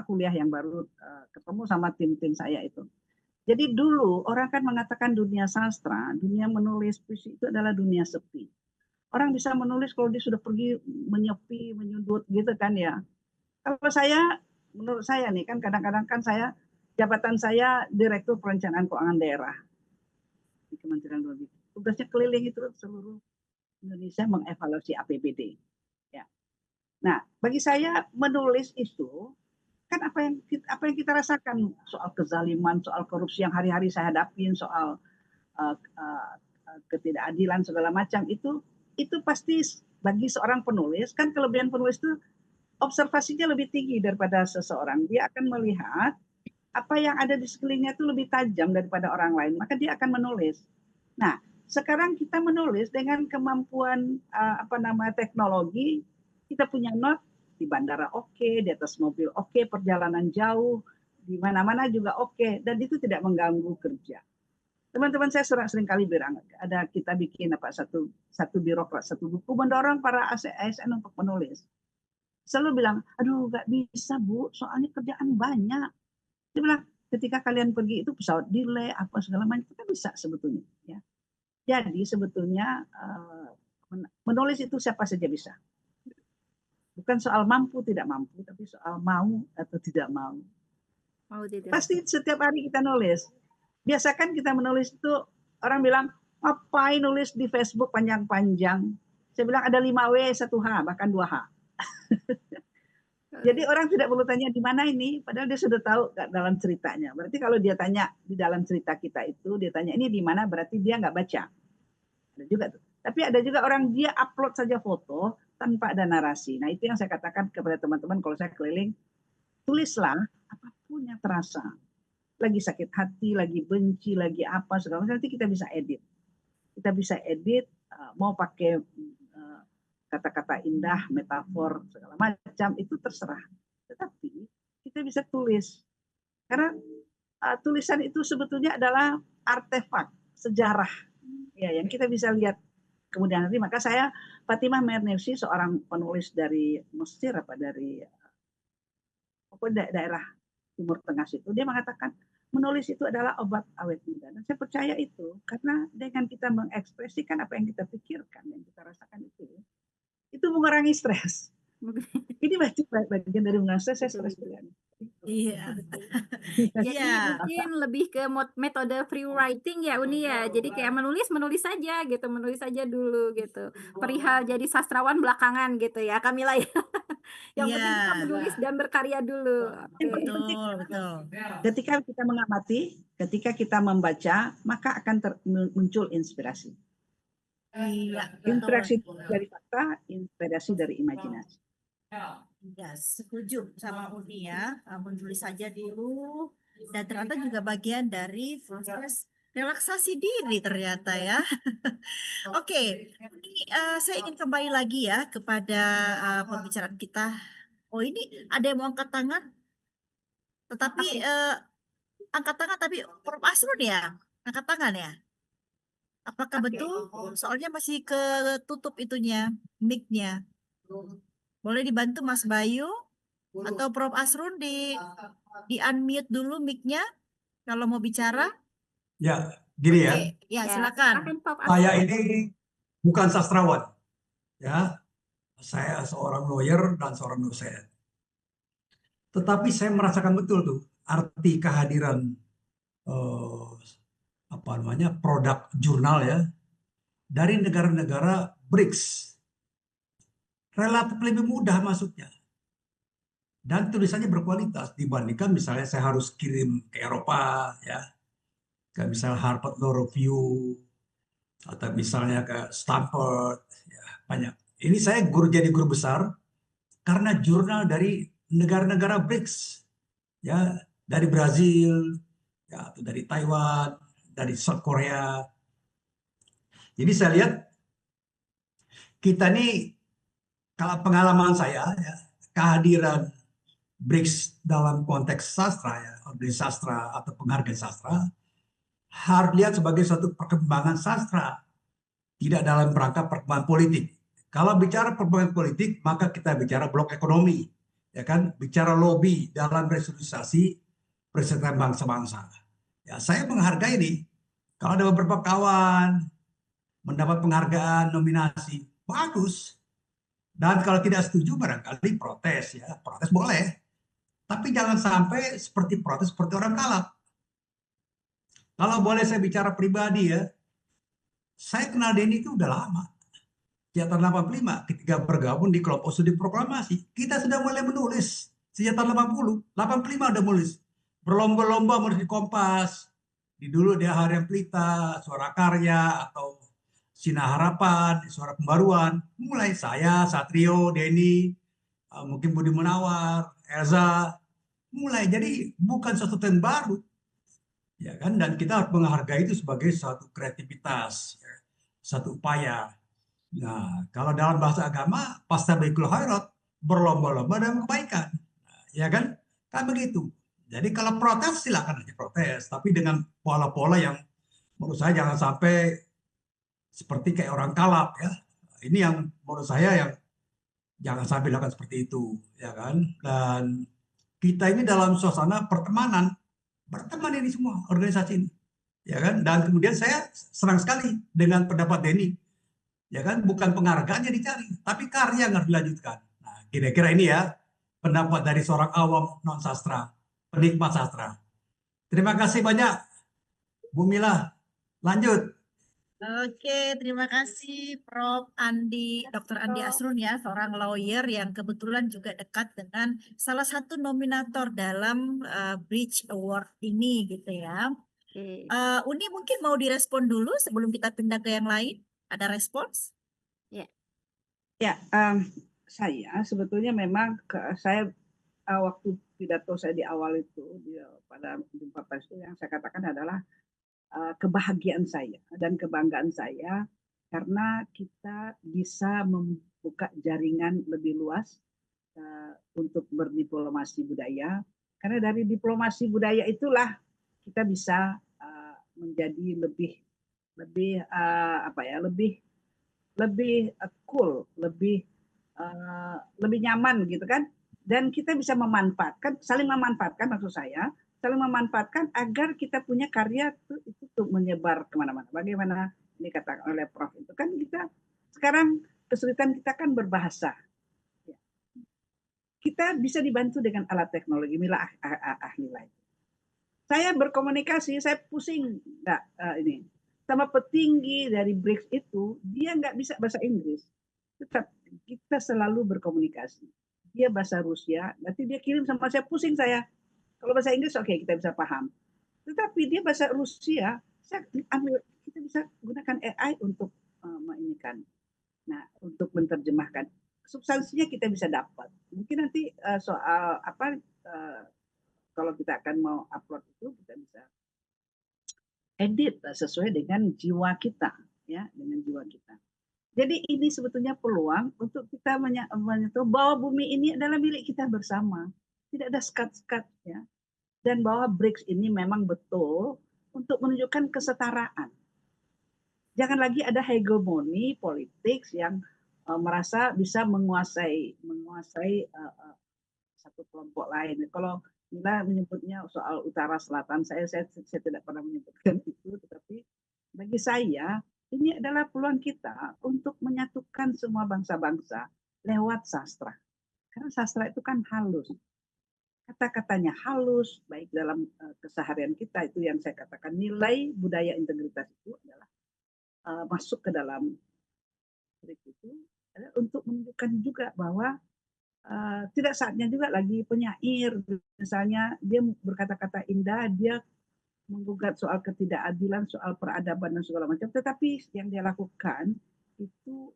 kuliah yang baru ketemu sama tim-tim saya itu. Jadi dulu orang kan mengatakan dunia sastra, dunia menulis puisi itu adalah dunia sepi. Orang bisa menulis kalau dia sudah pergi menyepi, menyudut gitu kan ya. Kalau saya, menurut saya nih kan kadang-kadang kan saya Jabatan saya Direktur Perencanaan Keuangan Daerah di Kementerian Luar Negeri. Tugasnya keliling itu seluruh Indonesia mengevaluasi APBD. Ya. Nah, bagi saya menulis itu kan apa yang kita rasakan, soal kezaliman, soal korupsi yang hari-hari saya hadapin, soal ketidakadilan segala macam, itu pasti bagi seorang penulis, kan kelebihan penulis itu observasinya lebih tinggi daripada seseorang. Dia akan melihat apa yang ada di sekelilingnya itu lebih tajam daripada orang lain, maka dia akan menulis. Nah, sekarang kita menulis dengan kemampuan teknologi, kita punya note di bandara oke, di atas mobil oke, perjalanan jauh, di mana-mana juga oke, dan itu tidak mengganggu kerja. Teman-teman saya sering kali bilang, ada kita bikin satu birokrat, satu buku mendorong para ASN untuk menulis. Selalu bilang, aduh nggak bisa Bu, soalnya kerjaan banyak. Dia bilang, ketika kalian pergi itu pesawat delay, apa segala macam, kita bisa sebetulnya. Ya. Jadi sebetulnya menulis itu siapa saja bisa. Bukan soal mampu tidak mampu, tapi soal mau atau tidak mau. Pasti setiap hari kita nulis. Biasakan kita menulis itu, orang bilang, ngapain nulis di Facebook panjang-panjang? Saya bilang ada 5W, 1H, bahkan 2H. Jadi orang tidak perlu tanya di mana ini, padahal dia sudah tahu dalam ceritanya. Berarti kalau dia tanya di dalam cerita kita itu, dia tanya ini di mana, berarti dia nggak baca. Ada juga tuh. Tapi ada juga orang dia upload saja foto tanpa ada narasi. Nah itu yang saya katakan kepada teman-teman kalau saya keliling, tulislah apapun yang terasa. Lagi sakit hati, lagi benci, lagi apa, segala macam, nanti kita bisa edit. Kita bisa edit, mau pakai kata-kata indah, metafor, segala macam, itu terserah. Tetapi kita bisa tulis. Karena tulisan itu sebetulnya adalah artefak, sejarah. Ya, yang kita bisa lihat kemudian hari. Maka saya, Fatimah Merniusi, seorang penulis dari Mesir, dari daerah Timur Tengah situ, dia mengatakan, menulis itu adalah obat awet muda. Dan saya percaya itu, karena dengan kita mengekspresikan apa yang kita pikirkan, yang kita rasakan itu mengurangi stres. Ini bagian dari mengurangi stres, saya stres juga. Iya. Jadi mungkin lebih ke metode free writing ya Uni ya. Jadi kayak menulis saja gitu, menulis saja dulu gitu. Perihal jadi sastrawan belakangan gitu ya, Kamila ya. Yang penting kita menulis dan berkarya dulu. Betul. Ketika kita mengamati, ketika kita membaca, maka akan muncul inspirasi. Iya, inspirasi dari fakta, inspirasi dari imajinasi. Ya, setuju sama Uni ya. Menulis saja dulu, dan ternyata juga bagian dari proses relaksasi diri ternyata ya. Oke, ini saya ingin kembali lagi ya kepada pembicaraan kita. Oh ini ada yang mau angkat tangan, tetapi angkat tangan tapi Prof Asrun ya, angkat tangan ya. Apakah betul? Soalnya masih ketutup itunya, mic-nya. Boleh dibantu Mas Bayu atau Prof Asrun di unmute dulu mic-nya kalau mau bicara. Ya, gini ya. Ya, silakan. Saya ini bukan sastrawan, ya. Saya seorang lawyer dan seorang dosen. Tetapi saya merasakan betul tuh arti kehadiran produk jurnal ya dari negara-negara BRICS. Relatif lebih mudah masuknya. Dan tulisannya berkualitas dibandingkan misalnya saya harus kirim ke Eropa ya. Kayak misalnya Harvard Law Review atau misalnya ke Stanford ya, banyak. Ini saya jadi guru besar karena jurnal dari negara-negara BRICS ya, dari Brazil ya, atau dari Taiwan, dari South Korea. Jadi saya lihat kita nih, kalau pengalaman saya ya, kehadiran BRICS dalam konteks sastra ya, organisasi sastra atau penghargaan sastra harus lihat sebagai suatu perkembangan sastra, tidak dalam rangka perkembangan politik. Kalau bicara perkembangan politik, maka kita bicara blok ekonomi, ya kan? Bicara lobby dalam restrukturisasi persatuan bangsa-bangsa. Ya, saya menghargai ini. Kalau ada beberapa kawan mendapat penghargaan, nominasi, bagus. Dan kalau tidak setuju, barangkali protes ya, protes boleh. Tapi jangan sampai seperti protes seperti orang kalap. Kalau boleh saya bicara pribadi ya, saya kenal Denny itu udah lama. Sejak tahun 85 ketika bergabung di kelompok studi proklamasi, kita sudah mulai menulis. Sejak tahun 85 udah menulis. Berlomba-lomba menulis di Kompas. Dulu dia Harian Pelita, Suara Karya, atau Sinar Harapan, Suara Pembaruan. Mulai saya, Satrio, Denny, mungkin Budi Munawar, Elza. Mulai, jadi bukan sesuatu yang baru. Ya kan? Dan kita harus menghargai itu sebagai suatu kreativitas, ya, satu upaya. Nah, kalau dalam bahasa agama, fastabiqul khairat, berlomba-lomba dalam kebaikan. Nah, ya kan? Kan begitu. Jadi kalau protes silakan aja protes, tapi dengan pola-pola yang menurut saya jangan sampai seperti kayak orang kalap ya. Ini yang menurut saya yang jangan sampai dilakukan seperti itu, ya kan? Dan kita ini dalam suasana pertemanan, berteman ini semua organisasi ini, ya kan? Dan kemudian saya senang sekali dengan pendapat Denny. Ya kan, bukan penghargaan yang dicari, tapi karya yang harus dilanjutkan. Nah, kira-kira ini ya pendapat dari seorang awam non sastra, penikmat sastra. Terima kasih banyak, Bu Mila. Lanjut. Oke, terima kasih Prof. Andi, Dr. Andi Asrun ya, seorang lawyer yang kebetulan juga dekat dengan salah satu nominator dalam Bridge Award ini gitu ya. Oke. Uni mungkin mau direspon dulu sebelum kita pindah ke yang lain. Ada respons? Ya, saya sebetulnya memang saya waktu pidato saya di awal itu pada jumpa pers itu yang saya katakan adalah kebahagiaan saya dan kebanggaan saya karena kita bisa membuka jaringan lebih luas untuk berdiplomasi budaya. Karena dari diplomasi budaya itulah kita bisa menjadi lebih cool, lebih nyaman gitu kan. Dan kita bisa saling memanfaatkan maksud saya, saling memanfaatkan agar kita punya karya itu tuh menyebar kemana-mana. Bagaimana ini katakan oleh Prof itu kan kita sekarang kesulitan kita kan berbahasa. Kita bisa dibantu dengan alat teknologi. Mila ahli lain. Saya berkomunikasi, saya pusing ini sama petinggi dari BRICS itu, dia nggak bisa bahasa Inggris. Tetap kita selalu berkomunikasi. Dia bahasa Rusia, nanti dia kirim sama saya, pusing saya. Kalau bahasa Inggris oke, kita bisa paham. Tetapi dia bahasa Rusia, kita bisa gunakan AI untuk menginikan. Nah, untuk menerjemahkan. Substansinya kita bisa dapat. Mungkin nanti soal apa kalau kita akan mau upload itu kita bisa edit sesuai dengan jiwa kita, ya, dengan jiwa kita. Jadi ini sebetulnya peluang untuk kita menyentuh bahwa bumi ini adalah milik kita bersama, tidak ada sekat-sekat, ya, dan bahwa BRICS ini memang betul untuk menunjukkan kesetaraan. Jangan lagi ada hegemoni politik yang merasa bisa menguasai satu kelompok lain. Kalau kita menyebutnya soal utara selatan, saya tidak pernah menyebutkan itu, tetapi bagi saya ini adalah peluang kita untuk menyatukan semua bangsa-bangsa lewat sastra. Karena sastra itu kan halus. Kata-katanya halus, baik dalam keseharian kita, itu yang saya katakan nilai budaya integritas itu adalah masuk ke dalam itu adalah untuk menunjukkan juga bahwa tidak saatnya juga lagi penyair, misalnya dia berkata-kata indah, dia menggugat soal ketidakadilan, soal peradaban dan segala macam, tetapi yang dia lakukan itu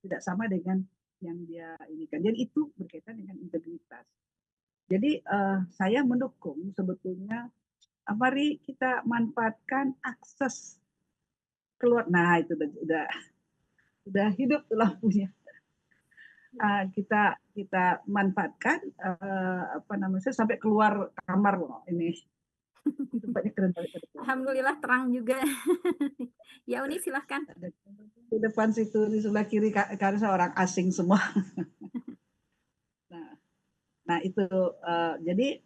tidak sama dengan yang dia inikan. Jadi itu berkaitan dengan integritas. Jadi saya mendukung sebetulnya, mari kita manfaatkan akses keluar. Nah itu udah hidup tuh lampunya. Kita manfaatkan saya sampai keluar kamar loh ini. Tempatnya keren banget. Alhamdulillah terang juga. Ya Uni silahkan. Di depan situ di sebelah kiri karena orang asing semua. Nah itu jadi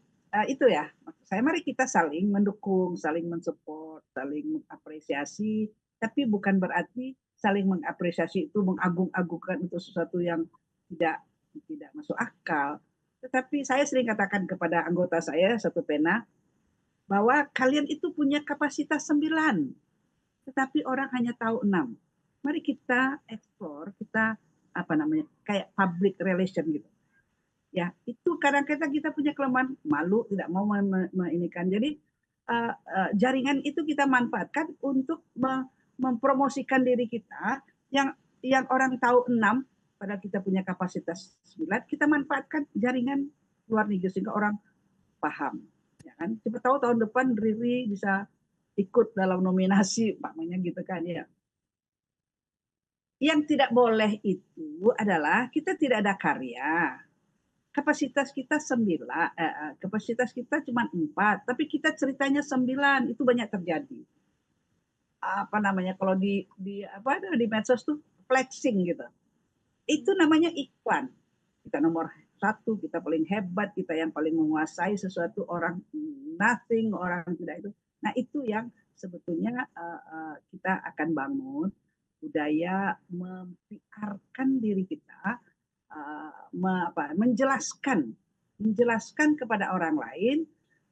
itu ya. Saya mari kita saling mendukung, saling mensupport, saling mengapresiasi, tapi bukan berarti saling mengapresiasi itu mengagung-agungkan untuk sesuatu yang tidak masuk akal. Tetapi saya sering katakan kepada anggota saya satu pena bahwa kalian itu punya kapasitas 9, tetapi orang hanya tahu 6. Mari kita explore, kita kayak public relation gitu. Ya, itu kadang-kadang kita punya kelemahan, malu, tidak mau menginikan. Jadi jaringan itu kita manfaatkan untuk mempromosikan diri kita yang orang tahu 6, padahal kita punya kapasitas 9, kita manfaatkan jaringan luar negeri sehingga orang paham. Ya kan? Coba tahu tahun depan Riri bisa ikut dalam nominasi, makanya gitu kan ya. Yang tidak boleh itu adalah kita tidak ada karya. Kapasitas kita 9, kapasitas kita cuma 4, tapi kita ceritanya 9, itu banyak terjadi. Kalau di medsos tuh flexing gitu. Itu namanya iklan. Kita nomor 1, kita paling hebat, kita yang paling menguasai sesuatu, orang nothing, orang tidak itu. Nah, itu yang sebetulnya kita akan bangun budaya mempiarkan diri kita, menjelaskan kepada orang lain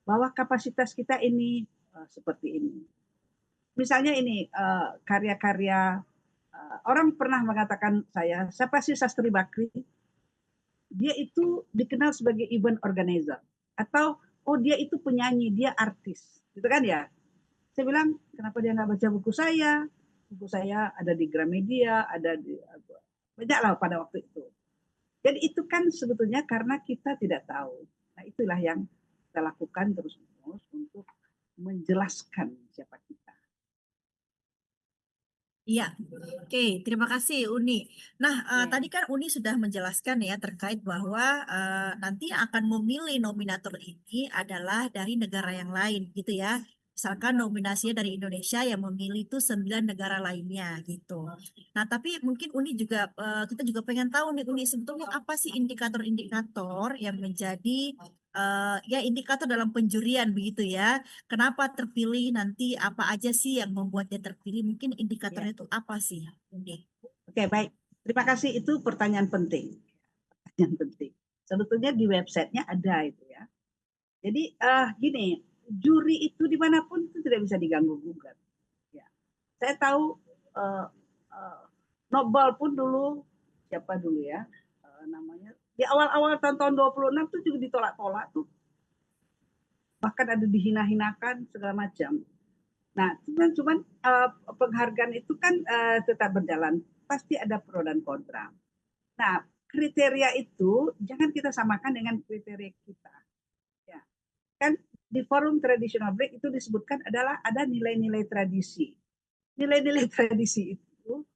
bahwa kapasitas kita ini seperti ini. Misalnya ini karya-karya orang pernah mengatakan siapa sih Sastri Bakri? Dia itu dikenal sebagai event organizer, atau dia itu penyanyi, dia artis, gitu kan ya? Saya bilang, kenapa dia nggak baca buku saya? Buku saya ada di Gramedia, ada di banyak lah pada waktu itu. Jadi itu kan sebetulnya karena kita tidak tahu. Nah, itulah yang kita lakukan terus-menerus untuk menjelaskan siapa kita. Iya, oke, terima kasih Uni. Nah, Oke. tadi kan Uni sudah menjelaskan ya terkait bahwa nanti yang akan memilih nominator ini adalah dari negara yang lain, gitu ya. Misalkan nominasinya dari Indonesia, yang memilih itu 9 negara lainnya, gitu. Nah, tapi mungkin Uni juga kita juga pengen tahu nih Uni, sebetulnya apa sih indikator-indikator yang menjadi ya indikator dalam penjurian begitu ya. Kenapa terpilih, nanti apa aja sih yang membuat dia terpilih? Mungkin indikatornya itu apa sih? Oke, baik. Terima kasih, itu pertanyaan penting. Pertanyaan penting. Sebetulnya di websitenya ada itu ya. Jadi gini, juri itu dimanapun itu tidak bisa diganggu gugat. Ya. Saya tahu Nobel pun dulu, siapa dulu ya namanya, di awal-awal tahun 26 tuh juga ditolak-tolak tuh. Bahkan ada dihina-hinakan segala macam. Nah, cuman penghargaan itu kan tetap berjalan. Pasti ada pro dan kontra. Nah, kriteria itu jangan kita samakan dengan kriteria kita. Ya. Kan di forum traditional break itu disebutkan adalah ada nilai-nilai tradisi. Nilai-nilai tradisi itu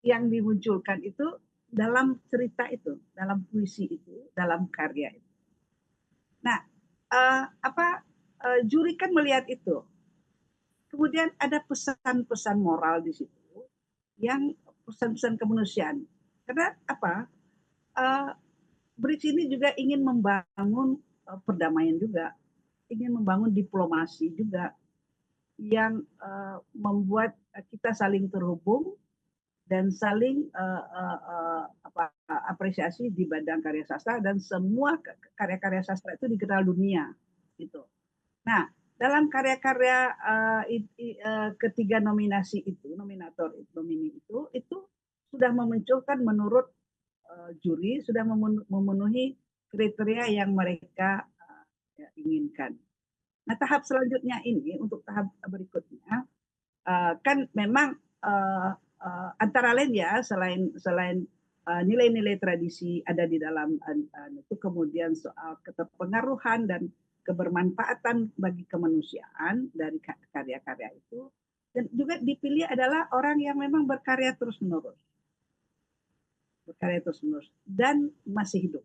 yang dimunculkan itu dalam cerita itu, dalam puisi itu, dalam karya itu. Nah, juri kan melihat itu. Kemudian ada pesan-pesan moral di situ, yang pesan-pesan kemanusiaan. Karena apa? BRICS ini juga ingin membangun perdamaian juga, ingin membangun diplomasi juga, yang membuat kita saling terhubung dan saling apresiasi di bidang karya sastra, dan semua karya-karya sastra itu dikenal dunia gitu. Nah, dalam karya-karya ketiga nominasi itu, nomini itu sudah memunculkan menurut juri sudah memenuhi kriteria yang mereka inginkan. Nah, tahap selanjutnya ini, untuk tahap berikutnya kan memang antara lain ya, selain nilai-nilai tradisi ada di dalam itu, kemudian soal keterpengaruhan dan kebermanfaatan bagi kemanusiaan dari karya-karya itu, dan juga dipilih adalah orang yang memang berkarya terus-menerus dan masih hidup.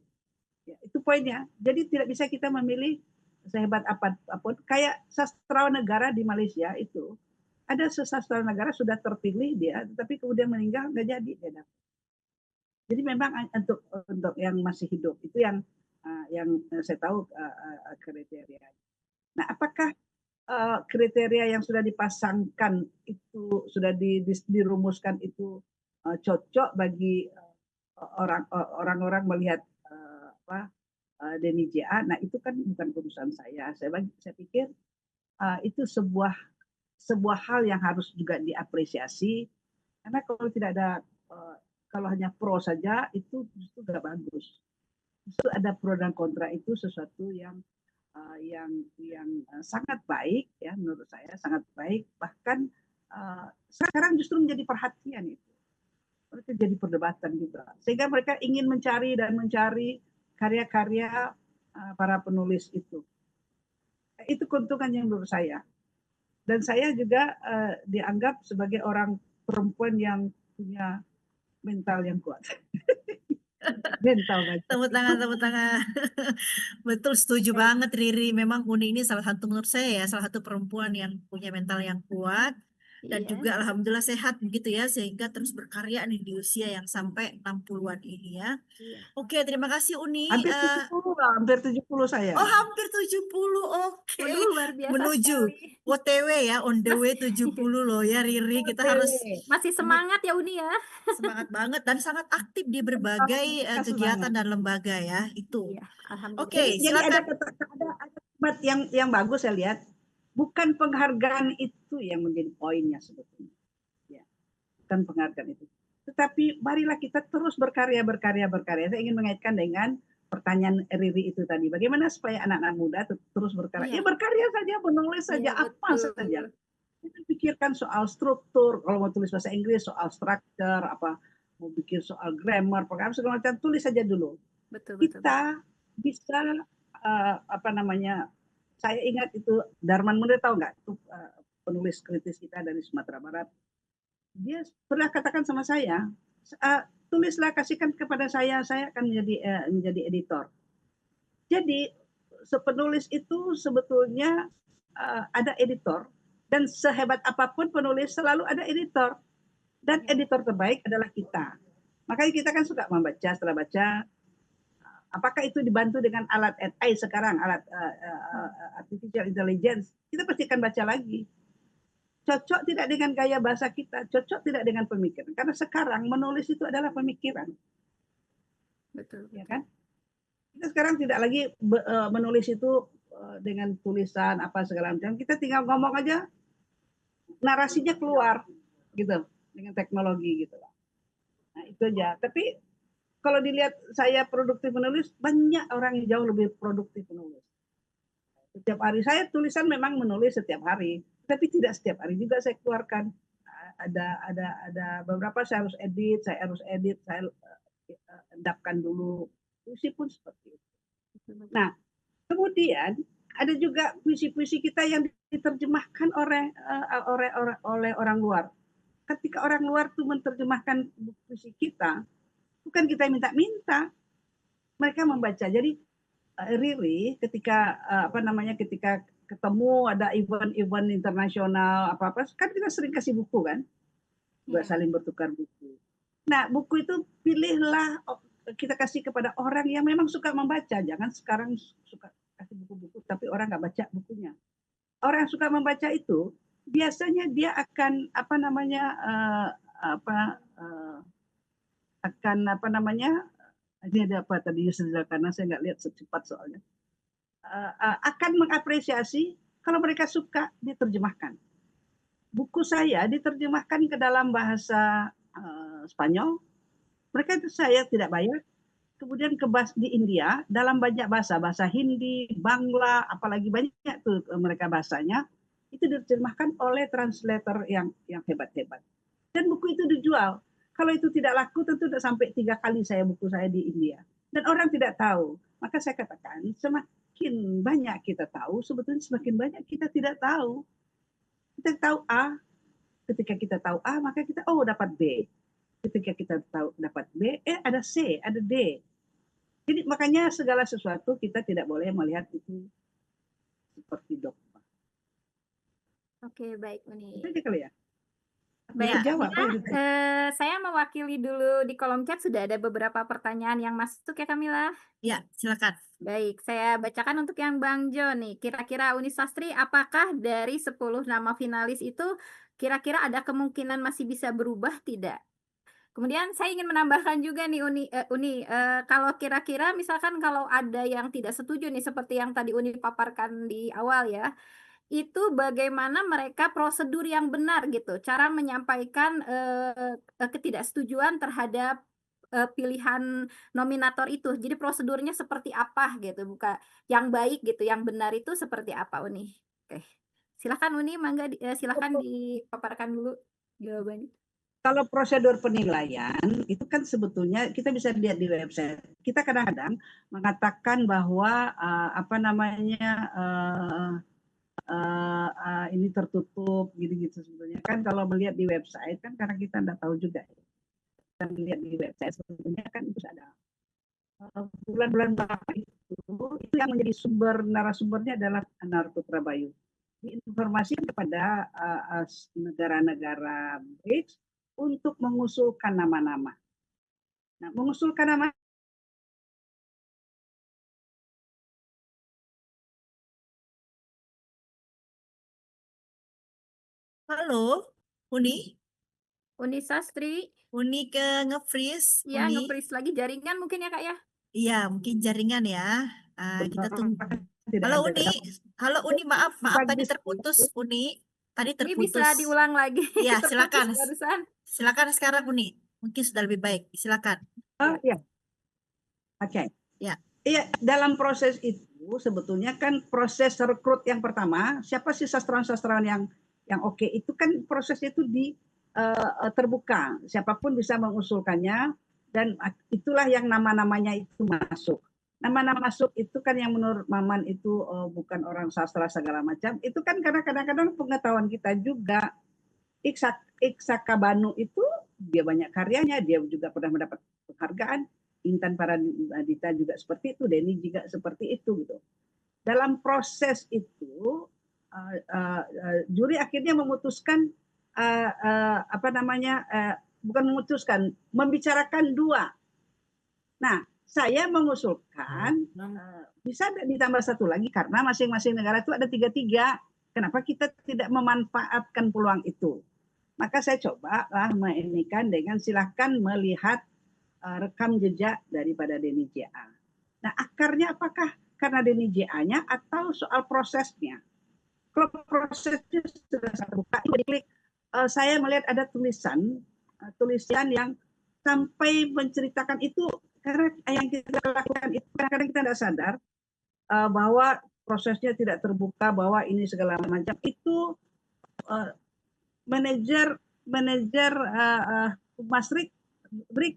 Ya, itu poinnya. Jadi tidak bisa kita memilih sehebat apapun. Kayak sastrawan negara di Malaysia itu, ada sastrawan negara sudah terpilih dia, tapi kemudian meninggal, nggak jadi dia. Jadi memang untuk yang masih hidup itu yang saya tahu kriteria. Nah, apakah kriteria yang sudah dipasangkan itu, sudah dirumuskan itu cocok bagi orang-orang melihat Denny JA. Nah itu kan bukan urusan saya. Saya pikir itu sebuah hal yang harus juga diapresiasi, karena kalau tidak ada kalau hanya pro saja itu justru nggak bagus. Justru ada pro dan kontra, itu sesuatu yang sangat baik ya, menurut saya sangat baik. Bahkan sekarang justru menjadi perhatian itu. Mereka jadi perdebatan juga, sehingga mereka ingin mencari karya-karya para penulis itu. Itu keuntungannya menurut saya. Dan saya juga dianggap sebagai orang perempuan yang punya mental yang kuat. Mental baca. Tepuk tangan, tepuk tangan. Betul, setuju banget Riri. Memang Uni ini salah satu, menurut saya ya, salah satu perempuan yang punya mental yang kuat dan Iya. juga alhamdulillah sehat begitu ya, sehingga terus berkarya nih di usia yang sampai 60-an ini ya. Iya. Oke, terima kasih Uni. Hampir 70 saya. Oh, hampir 70. Oke. Waduh, luar biasa Menuju sekali. OTW ya, on the way 70 loh ya Riri. Kita harus Masih semangat ya Uni ya. semangat banget dan sangat aktif di berbagai kegiatan dan lembaga ya. Itu. Iya, alhamdulillah. Oke, Jadi ada silakan. kalimat yang bagus saya lihat. Bukan penghargaan itu yang menjadi poinnya sebetulnya. Ya, bukan penghargaan itu. Tetapi marilah kita terus berkarya. Saya ingin mengaitkan dengan pertanyaan Riri itu tadi. Bagaimana supaya anak-anak muda terus berkarya? Iya. Ya berkarya saja, menulis saja, Iya, apa betul. saja. Kita pikirkan soal struktur, kalau mau tulis bahasa Inggris, soal structure, apa mau bikin soal grammar, program segala macam, tulis saja dulu. Betul. Kita bisa saya ingat itu Darman Munir, tahu nggak? Itu penulis kritis kita dari Sumatera Barat. Dia pernah katakan sama saya, tulislah, kasihkan kepada saya akan menjadi editor. Jadi penulis itu sebetulnya ada editor, dan sehebat apapun penulis selalu ada editor, dan editor terbaik adalah kita. Makanya kita kan suka membaca, setelah baca, apakah itu dibantu dengan alat AI sekarang, alat artificial intelligence, kita pasti akan baca lagi. Cocok tidak dengan gaya bahasa kita, cocok tidak dengan pemikiran. Karena sekarang menulis itu adalah pemikiran. Betul. Ya kan? Kita sekarang tidak lagi menulis itu dengan tulisan apa segala macam. Kita tinggal ngomong aja, narasinya keluar gitu dengan teknologi gitu. Nah, itu aja. Tapi kalau dilihat saya produktif menulis, banyak orang yang jauh lebih produktif menulis. Setiap hari saya tulisan memang menulis setiap hari, tapi tidak setiap hari juga saya keluarkan. Ada beberapa saya harus edit, saya endapkan dulu. Puisi pun seperti itu. Nah, kemudian ada juga puisi-puisi kita yang diterjemahkan oleh orang luar. Ketika orang luar tuh menerjemahkan puisi kita, bukan kita minta-minta, mereka membaca. Jadi Riri ketika ketika ketemu ada event internasional apa-apa, kan kita sering kasih buku kan, buat saling bertukar buku. Nah, buku itu pilihlah, kita kasih kepada orang yang memang suka membaca. Jangan sekarang suka kasih buku-buku tapi orang nggak baca bukunya. Orang yang suka membaca itu biasanya dia akan ini ada apa tadi karena saya nggak lihat secepat soalnya, akan mengapresiasi kalau mereka suka diterjemahkan. Buku saya diterjemahkan ke dalam bahasa Spanyol, mereka itu saya tidak bayar. Kemudian di India dalam banyak bahasa Hindi, Bangla, apalagi banyak tuh mereka bahasanya, itu diterjemahkan oleh translator yang hebat-hebat. Dan buku itu dijual. Kalau itu tidak laku, tentu tidak sampai 3 kali buku saya di India. Dan orang tidak tahu. Maka saya katakan, semakin banyak kita tahu, sebetulnya semakin banyak kita tidak tahu. Kita tahu A, ketika kita tahu A, maka kita dapat B. Ketika kita tahu dapat B, ada C, ada D. Jadi makanya segala sesuatu kita tidak boleh melihat itu seperti dogma. Oke, baik Uni. Itu aja kali ya. Baik, Jawab, saya mewakili dulu di kolom chat, sudah ada beberapa pertanyaan yang masuk ya Kamila. Ya, silakan. Baik, saya bacakan untuk yang Bang Jo nih. Kira-kira Uni Sastri, apakah dari 10 nama finalis itu kira-kira ada kemungkinan masih bisa berubah tidak? Kemudian saya ingin menambahkan juga nih Uni, kalau kira-kira misalkan kalau ada yang tidak setuju nih seperti yang tadi Uni paparkan di awal ya, itu bagaimana mereka prosedur yang benar gitu, cara menyampaikan, ketidaksetujuan terhadap, pilihan nominator itu. Jadi prosedurnya seperti apa gitu, yang baik gitu, yang benar itu seperti apa Uni? Oke, silakan Uni, mangga silakan dipaparkan dulu jawabannya. Kalau prosedur penilaian itu kan sebetulnya kita bisa lihat di website. Kita kadang-kadang mengatakan bahwa apa namanya ini tertutup gitu-gitu sebetulnya kan kalau melihat di website kan karena kita tidak tahu juga. Kita lihat di website sebetulnya kan bisa ada bulan-bulan berapa itu yang menjadi sumber narasumbernya adalah Narkotika Bayu. Diinformasikan kepada negara-negara BRICS untuk mengusulkan nama-nama. Nah, mengusulkan nama Halo, Uni? Uni Sastri, Uni ke nge-freeze, ya Uni? nge-freeze lagi jaringan mungkin ya Kak ya? Iya, mungkin jaringan ya. Kita tunggu. tidak Halo ada. Uni, halo Uni, maaf tadi Bagi terputus Uni. Tadi Ini bisa terputus. diulang lagi, Iya, terputus silakan. barusan. Silakan sekarang Uni. Mungkin sudah lebih baik. Silakan. Ya. Oke. Ya. Iya, dalam proses itu sebetulnya kan proses rekrut yang pertama, siapa sih sastrawan-sastrawan yang oke itu kan prosesnya itu terbuka. Siapapun bisa mengusulkannya dan itulah yang nama-namanya itu masuk. Nama-nama masuk itu kan yang menurut Maman itu bukan orang sastra segala macam. Itu kan karena kadang-kadang pengetahuan kita juga. Iksaka Banu itu dia banyak karyanya, dia juga pernah mendapat penghargaan. Intan Paradita juga seperti itu, Denny juga seperti itu gitu. Dalam proses itu juri akhirnya memutuskan apa namanya bukan memutuskan, membicarakan dua. Nah, saya mengusulkan bisa ditambah satu lagi karena masing-masing negara itu ada 3-3. Kenapa kita tidak memanfaatkan peluang itu? Maka saya coba lah menginikan dengan silahkan melihat rekam jejak daripada Denny JA. Nah, akarnya apakah karena Denny JA-nya atau soal prosesnya? Kalau prosesnya sudah terbuka, diklik, saya melihat ada tulisan yang sampai menceritakan itu karena yang kita lakukan itu kadang-kadang kita tidak sadar bahwa prosesnya tidak terbuka, bahwa ini segala macam itu manajer Mas Rick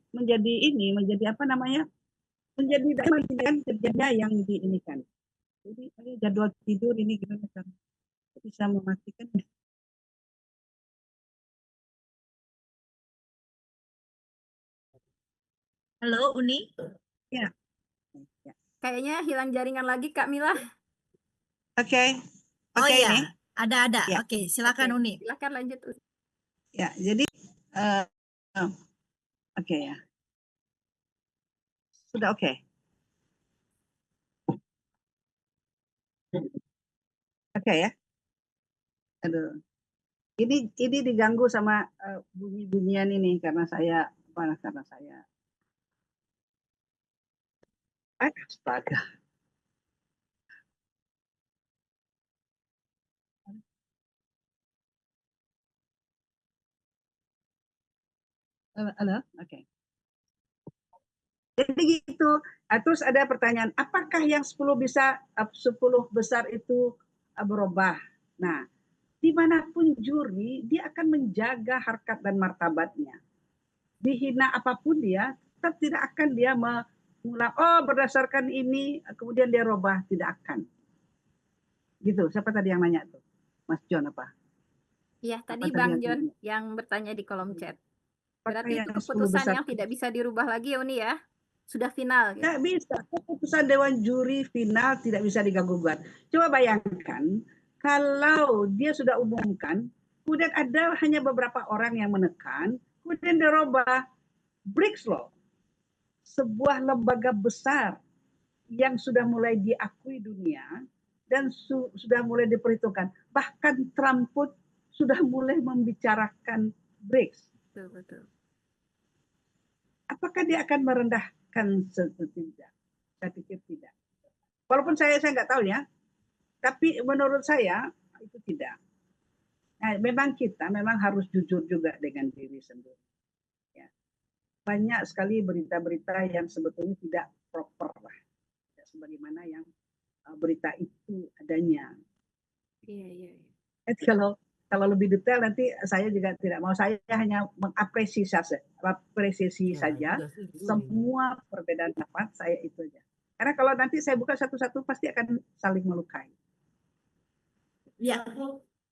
menjadi apa namanya menjadi kerjanya yang diinikan. Jadi jadwal tidur ini gimana kan bisa memastikan. Halo Uni? Ya. Kayaknya hilang jaringan lagi Kak Mila. Oke. Oh Oke, iya, ini. ada. Ya. Oke, silakan Oke, Uni. silakan lanjut. Ya, jadi oke ya. Sudah oke. Oke ya. Aduh. Ini diganggu sama bunyi-bunyian ini karena saya astaga. Halo, oke. Jadi gitu. Terus ada pertanyaan, apakah yang 10 besar itu berubah? Nah, dimanapun juri, dia akan menjaga harkat dan martabatnya. Dihina apapun dia, tetap tidak akan dia mengulang, oh berdasarkan ini, kemudian dia robah, tidak akan. Gitu, siapa tadi yang nanya tuh? Mas John apa? Iya, tadi Bang John yang bertanya di kolom chat. Berarti itu keputusan yang tidak bisa dirubah lagi ya Uni ya? Sudah final. Tidak bisa, keputusan Dewan Juri final tidak bisa diganggu-gugat. Coba bayangkan, kalau dia sudah umumkan, kemudian ada hanya beberapa orang yang menekan, kemudian dirubah. BRICS loh, sebuah lembaga besar yang sudah mulai diakui dunia dan sudah mulai diperhitungkan. Bahkan Trump pun sudah mulai membicarakan BRICS. Betul. apakah dia akan merendahkan tidak? Saya pikir tidak. Walaupun saya nggak tahu ya, tapi menurut saya itu tidak. Nah, memang kita harus jujur juga dengan diri sendiri. Ya. Banyak sekali berita-berita yang sebetulnya tidak proper lah, tidak sebagaimana yang berita itu adanya. Iya. Kalau lebih detail nanti saya juga tidak mau. Saya hanya mengapresiasi saja semua perbedaan pendapat saya itu aja. Karena kalau nanti saya buka satu-satu pasti akan saling melukai. Ya,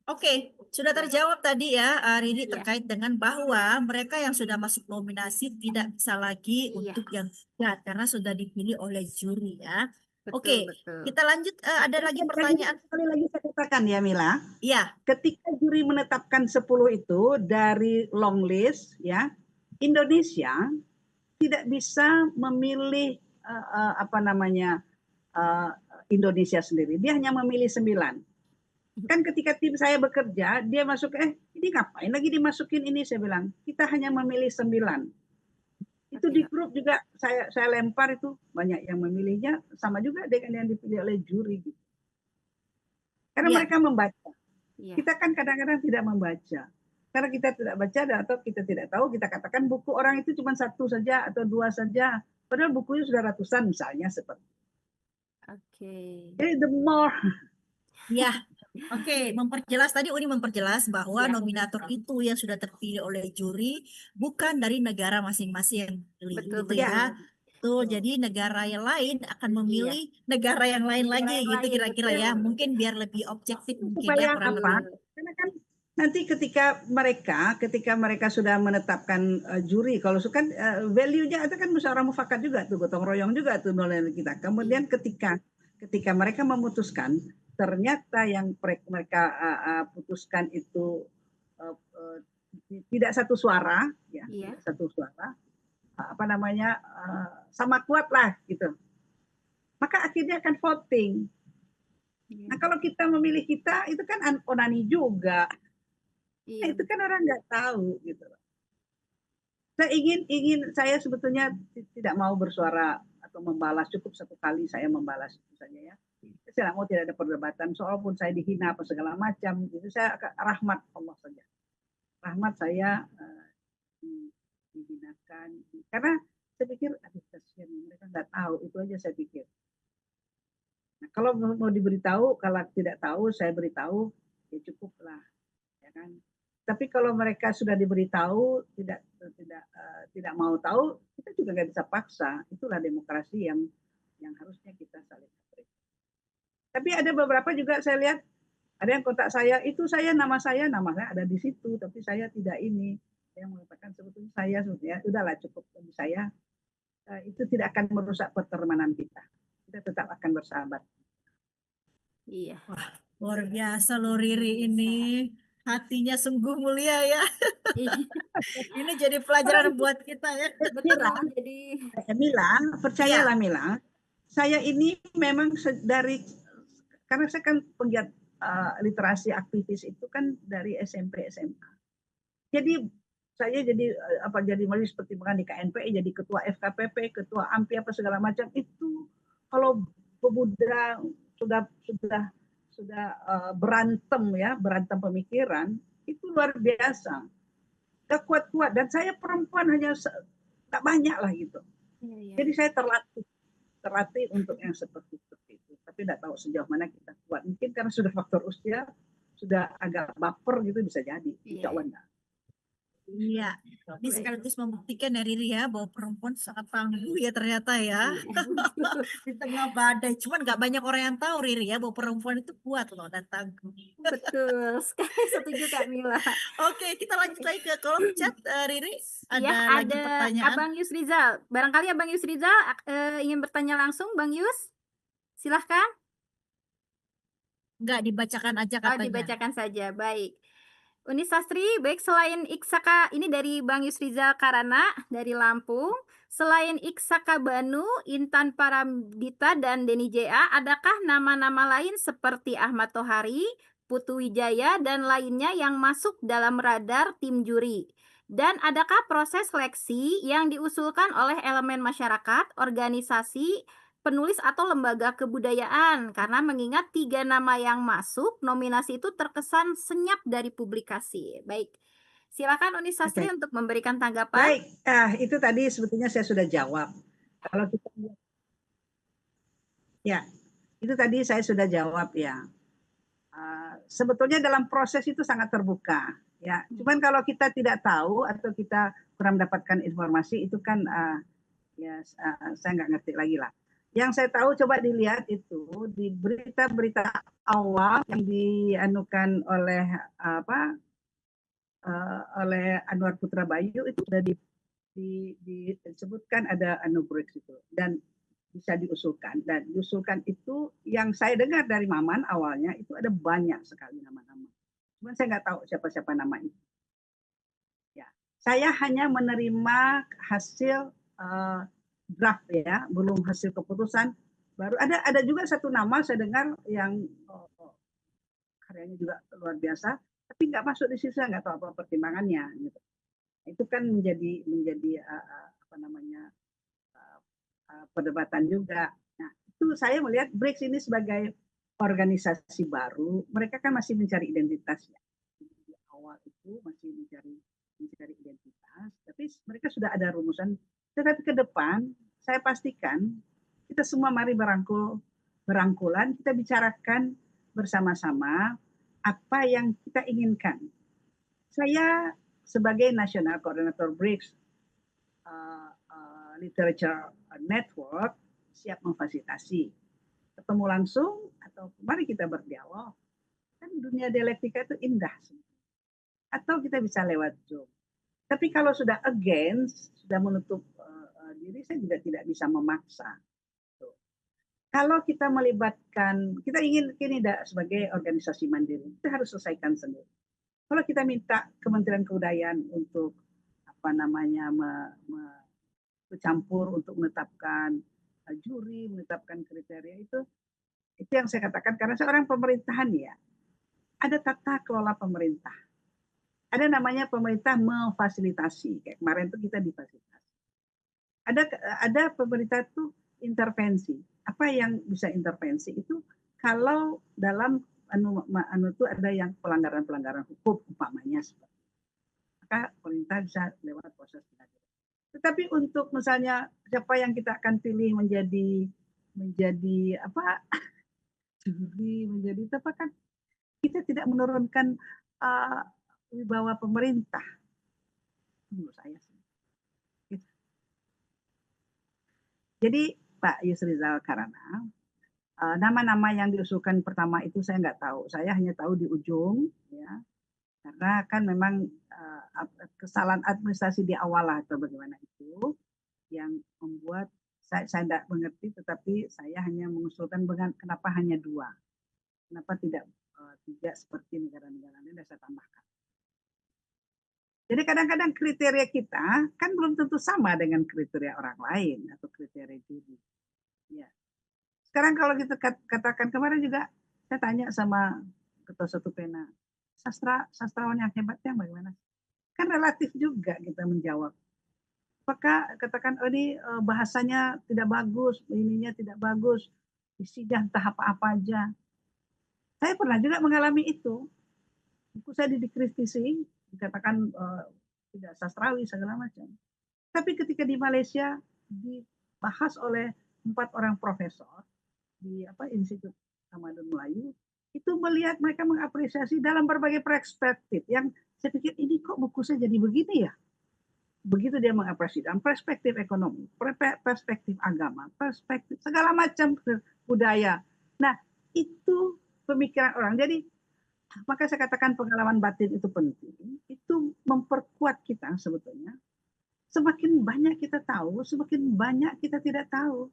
oke, sudah terjawab tadi ya, Riri, Iya. terkait dengan bahwa mereka yang sudah masuk nominasi tidak bisa lagi Iya. untuk yang tidak karena sudah dipilih oleh juri ya. Betul, Oke, betul. kita lanjut. Ada lagi pertanyaan? Sekali lagi saya katakan ya Mila, Ya, ketika juri menetapkan 10 itu dari long list ya, Indonesia tidak bisa memilih Indonesia sendiri. Dia hanya memilih 9. Kan ketika tim saya bekerja, dia masuk, ini ngapain lagi dimasukin ini, saya bilang, kita hanya memilih 9. Itu di grup juga saya lempar itu, banyak yang memilihnya, sama juga dengan yang dipilih oleh juri. Gitu. Karena Ya. mereka membaca. Iya. Kita kan kadang-kadang tidak membaca. Karena kita tidak baca atau kita tidak tahu, kita katakan buku orang itu cuma 1 saja atau 2 saja. Padahal bukunya sudah ratusan misalnya seperti. Oke. Jadi the more. Ya, oke, tadi Uni memperjelas bahwa Ya. nominator itu yang sudah terpilih oleh juri bukan dari negara masing-masing yang dipilih, Betul, gitu ya. Tuh, jadi negara yang lain akan memilih negara yang lain Negara lagi yang gitu lain, kira-kira ya. betul. Mungkin biar lebih objektif mungkin Supaya ya kurang apa? lebih. Karena kan nanti ketika mereka sudah menetapkan juri, kalau kan value-nya itu kan musyawarah mufakat juga tuh, gotong royong juga tuh nilai kita. Kemudian ketika mereka memutuskan, ternyata yang mereka putuskan itu tidak satu suara, ya, Iya. tidak satu suara, sama kuat lah gitu. Maka akhirnya akan voting. Iya. Nah kalau kita memilih kita itu kan onani juga. Iya. Nah, itu kan orang nggak tahu gitu. Saya sebetulnya tidak mau bersuara atau membalas, cukup 1 kali saya membalas itu saja ya. Saya tidak mau, tidak ada perdebatan, soalpun saya dihina apa segala macam, itu saya rahmat Allah saja. Rahmat saya dihinakan, karena saya pikir aduh kasihan mereka nggak tahu, itu aja saya pikir. Nah, kalau mau diberitahu, kalau tidak tahu saya beritahu ya cukuplah, ya kan. Tapi kalau mereka sudah diberitahu tidak mau tahu, kita juga nggak bisa paksa. Itulah demokrasi yang harusnya kita saling apresiasi. Tapi ada beberapa juga saya lihat, ada yang kontak saya, itu nama saya ada di situ, tapi saya tidak ini. Saya mengatakan sebetulnya saya udahlah cukup bagi saya. Itu tidak akan merusak pertemanan kita. Kita tetap akan bersahabat. Iya. Wah, luar biasa loh Riri ini. Hatinya sungguh mulia ya. Ini jadi pelajaran buat kita ya. Betul, jadi Mila, percayalah Mila, saya ini memang karena saya kan penggiat literasi aktivis itu kan dari SMP SMA. Jadi saya jadi majelis pertimbangan di KNPI, jadi ketua FKPP, ketua AMPI apa segala macam itu. Kalau pemuda sudah berantem pemikiran itu luar biasa, gak kuat-kuat, dan saya perempuan hanya tak banyak lah gitu. Iya. Jadi saya terlatih untuk yang seperti itu, tapi tidak tahu sejauh mana kita kuat. Mungkin karena sudah faktor usia, sudah agak baper gitu, bisa jadi. Insya Allah enggak. Iya, ini sekaligus membuktikan ya Riri ya bahwa perempuan sangat tangguh ya ternyata ya. Di tengah badai. Cuman nggak banyak orang yang tahu Riri ya bahwa perempuan itu kuat loh dan tangguh. Betul sekali, setuju Kak Mila. Oke, kita lanjut lagi ke kolom chat Riri. Iya, Ada lagi ada pertanyaan? Abang Yusrizal. Barangkali Abang Yusrizal ingin bertanya langsung, Bang Yus. Silahkan. Enggak, dibacakan aja Oh, katanya. dibacakan saja. Baik. Uni Sastri, baik, selain Iksaka, ini dari Bang Yusrizal Karana dari Lampung. Selain Iksaka Banu, Intan Paramdita, dan Denny JA, adakah nama-nama lain seperti Ahmad Tohari, Putu Wijaya, dan lainnya yang masuk dalam radar tim juri? Dan adakah proses seleksi yang diusulkan oleh elemen masyarakat, organisasi, penulis atau lembaga kebudayaan? Karena mengingat 3 nama yang masuk, nominasi itu terkesan senyap dari publikasi. Baik, silakan Uni Sastri Oke. untuk memberikan tanggapan. Baik, itu tadi sebetulnya saya sudah jawab. Kalau kita lihat, ya, itu tadi saya sudah jawab ya. Sebetulnya dalam proses itu sangat terbuka, ya. Cuman kalau kita tidak tahu atau kita kurang mendapatkan informasi itu kan, saya nggak ngerti lagi lah. Yang saya tahu coba dilihat itu di berita-berita awal yang dianukan oleh oleh Anwar Putra Bayu itu sudah disebutkan ada BRICS itu dan bisa diusulkan, dan diusulkan itu yang saya dengar dari Maman awalnya itu ada banyak sekali nama-nama. Cuman saya nggak tahu siapa-siapa nama itu. Ya, saya hanya menerima hasil draft ya, belum hasil keputusan. Baru ada juga satu nama saya dengar yang karyanya juga luar biasa, tapi nggak masuk di situ, saya nggak tahu apa pertimbangannya. Gitu. Itu kan menjadi apa namanya perdebatan juga. Nah, itu saya melihat BRICS ini sebagai organisasi baru, mereka kan masih mencari identitas ya. Di awal itu masih mencari identitas, tapi mereka sudah ada rumusan. Tetapi ke depan, saya pastikan kita semua mari berangkulan, kita bicarakan bersama-sama apa yang kita inginkan. Saya sebagai National Coordinator BRICS Literature Network siap memfasilitasi. Ketemu langsung atau mari kita berdialog. Kan dunia dialektika itu indah. Atau kita bisa lewat Zoom. Tapi kalau sudah against, sudah menutup diri, saya juga tidak bisa memaksa. Tuh. Kalau kita melibatkan, kita ingin ini sebagai organisasi mandiri, kita harus selesaikan sendiri. Kalau kita minta Kementerian Kebudayaan untuk bercampur untuk menetapkan juri, menetapkan kriteria itu yang saya katakan karena seorang pemerintahan ya, ada tata kelola pemerintah. Ada namanya pemerintah memfasilitasi, kayak kemarin itu kita difasilitasi. Ada pemerintah itu intervensi. Apa yang bisa intervensi itu kalau dalam itu ada yang pelanggaran hukum umpamanya seperti itu. Maka pemerintah bisa lewat proses pengadilan. Tetapi untuk misalnya siapa yang kita akan pilih menjadi apa juri, menjadi apa kan kita tidak menurunkan wibawa pemerintah menurut saya sih. Gitu. Jadi Pak Yusrizal Karana, nama-nama yang diusulkan pertama itu saya nggak tahu, saya hanya tahu di ujung ya. Karena kan memang kesalahan administrasi di awal lah atau bagaimana itu yang membuat saya tidak mengerti, tetapi saya hanya mengusulkan kenapa hanya 2, kenapa tidak 3 seperti negara-negara lain, dan saya tambahkan. Jadi kadang-kadang kriteria kita kan belum tentu sama dengan kriteria orang lain atau kriteria juri. Ya. Sekarang kalau kita katakan kemarin juga saya tanya sama Ketua Satu Pena, sastrawan yang hebatnya bagaimana? Kan relatif juga kita menjawab. Apakah katakan ini bahasanya tidak bagus, ininya tidak bagus, isinya entah apa-apa aja. Saya pernah juga mengalami itu. Buku saya dikritisi, dikatakan tidak sastrawi segala macam. Tapi ketika di Malaysia dibahas oleh 4 orang profesor di Institut Tamadun Melayu, itu melihat mereka mengapresiasi dalam berbagai perspektif yang saya pikir ini kok buku saya jadi begini ya. Begitu dia mengapresiasi dalam perspektif ekonomi, perspektif agama, perspektif segala macam budaya. Nah, itu pemikiran orang. Jadi, maka saya katakan pengalaman batin itu penting. Itu memperkuat kita sebetulnya. Semakin banyak kita tahu, semakin banyak kita tidak tahu.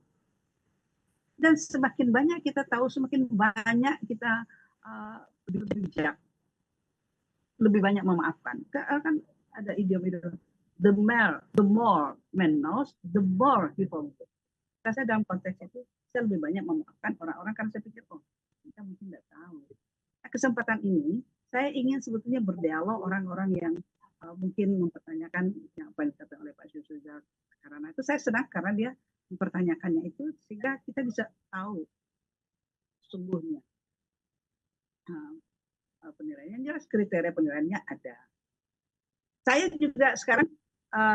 Dan semakin banyak kita tahu, semakin banyak kita lebih bijak. Lebih banyak memaafkan. Kan ada idiom-idiom. The more man knows, the more he forgives. Saya dalam konteks itu, saya lebih banyak memaafkan orang-orang karena saya pikir, kita mungkin tidak tahu. Nah, kesempatan ini, saya ingin sebetulnya berdialog orang-orang yang mungkin mempertanyakan yang apa yang dikatakan oleh Pak Syusuzar. Karena itu saya senang karena dia mempertanyakannya itu sehingga kita bisa tahu sesungguhnya penilaiannya. Jelas kriteria penilaiannya ada. Saya juga sekarang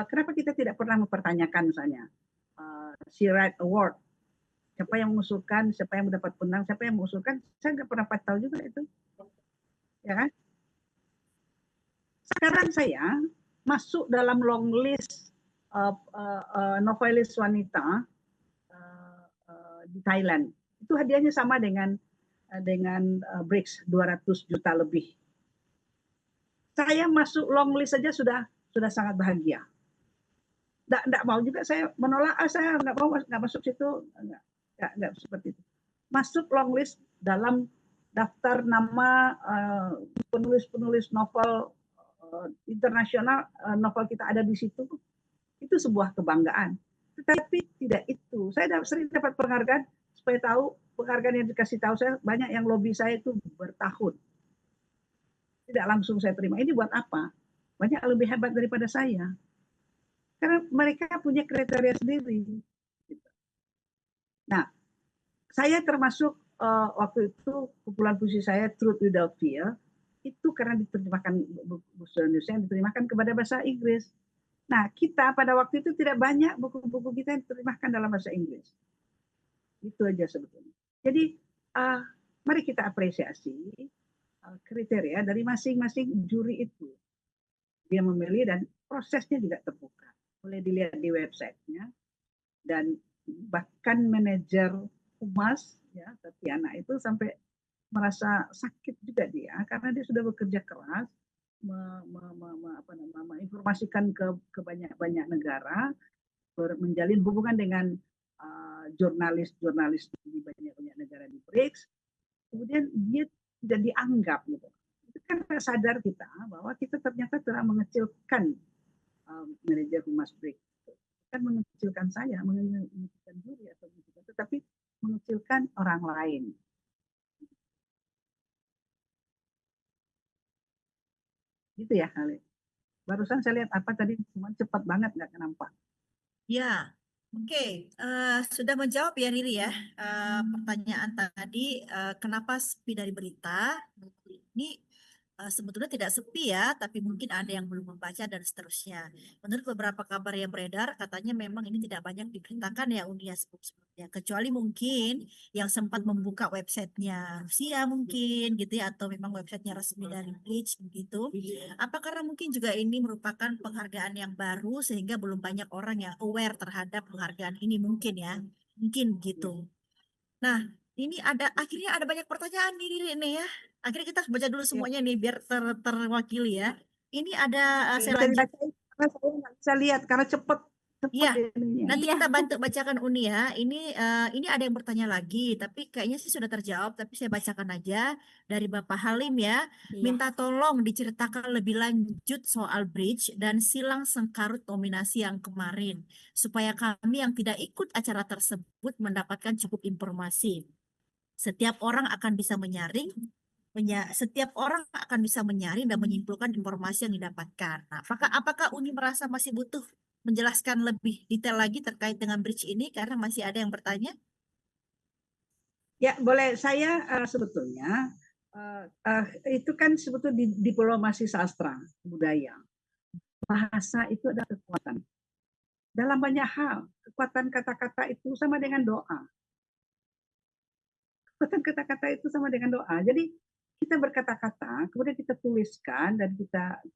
kenapa kita tidak pernah mempertanyakan misalnya She Right Award, siapa yang mengusulkan, siapa yang mendapat penang, siapa yang mengusulkan, saya nggak pernah tahu juga itu, ya kan? Sekarang saya masuk dalam long list novelis wanita di Thailand. Itu hadiahnya sama dengan BRICS 200 juta lebih. Saya masuk long list saja sudah sangat bahagia. Nggak mau juga saya menolak, saya nggak mau nggak masuk situ, nggak seperti itu. Masuk long list dalam daftar nama penulis-penulis novel internasional, novel kita ada di situ, itu sebuah kebanggaan. Tetapi tidak itu. Saya sering dapat penghargaan, supaya tahu penghargaan yang dikasih tahu saya, banyak yang lobby saya itu bertahun. Tidak langsung saya terima. Ini buat apa? Banyak yang lebih hebat daripada saya. Karena mereka punya kriteria sendiri. Nah, saya termasuk waktu itu kumpulan puisi saya Truth Without Fear itu karena diterjemahkan buku Indonesia yang diterjemahkan kepada bahasa Inggris. Nah, kita pada waktu itu tidak banyak buku-buku kita yang diterjemahkan dalam bahasa Inggris. Itu aja sebetulnya. Jadi, mari kita apresiasi kriteria dari masing-masing juri itu. Dia memilih dan prosesnya juga terbuka. Boleh dilihat di websitenya. Dan bahkan manajer humas, ya, Tatiana itu sampai merasa sakit juga dia, karena dia sudah bekerja keras menginformasikan ke banyak negara, menjalin hubungan dengan jurnalis-jurnalis di banyak negara di BRICS, kemudian dia tidak dianggap gitu. Itu kan sadar kita bahwa kita ternyata telah mengecilkan manajer humas BRICS, kan mengecilkan saya, mengecilkan diri atau mengecilkan, tetapi mengecilkan orang lain. Gitu ya, Khalid. Barusan saya lihat apa tadi, cuma cepat banget nggak nampak. Ya, oke. Sudah menjawab ya Riri ya pertanyaan tadi, kenapa sepi dari berita. Ini sebetulnya tidak sepi ya, tapi mungkin ada yang belum membaca dan seterusnya. Menurut beberapa kabar yang beredar, katanya memang ini tidak banyak diberitakan ya Unia sebelumnya. Kecuali mungkin yang sempat membuka websitenya Rusia mungkin gitu ya, atau memang websitenya resmi dari Bleach begitu. Apa karena mungkin juga ini merupakan penghargaan yang baru sehingga belum banyak orang yang aware terhadap penghargaan ini mungkin ya. Mungkin gitu. Nah, ini akhirnya ada banyak pertanyaan nih Riri nih ya. Akhirnya kita baca dulu semuanya nih biar terwakili ya. Ini ada saya Bisa lanjut. dibacain, karena saya nggak bisa lihat karena cepat Iya, ininya. nanti Iya. kita bantu bacakan Uni ya. Ini ada yang bertanya lagi, tapi kayaknya sih sudah terjawab. Tapi saya bacakan aja dari Bapak Halim ya. Iya. Minta tolong diceritakan lebih lanjut soal bridge dan silang sengkarut nominasi yang kemarin, supaya kami yang tidak ikut acara tersebut mendapatkan cukup informasi. Setiap orang akan bisa menyaring dan menyimpulkan informasi yang didapatkan. Nah, apakah Uni merasa masih butuh menjelaskan lebih detail lagi terkait dengan bridge ini karena masih ada yang bertanya? Ya, boleh. Saya sebetulnya itu kan sebetulnya diplomasi sastra budaya. Bahasa itu adalah kekuatan. Dalam banyak hal, kekuatan kata-kata itu sama dengan doa. Kekuatan kata-kata itu sama dengan doa. Jadi kita berkata-kata, kemudian kita tuliskan dan kita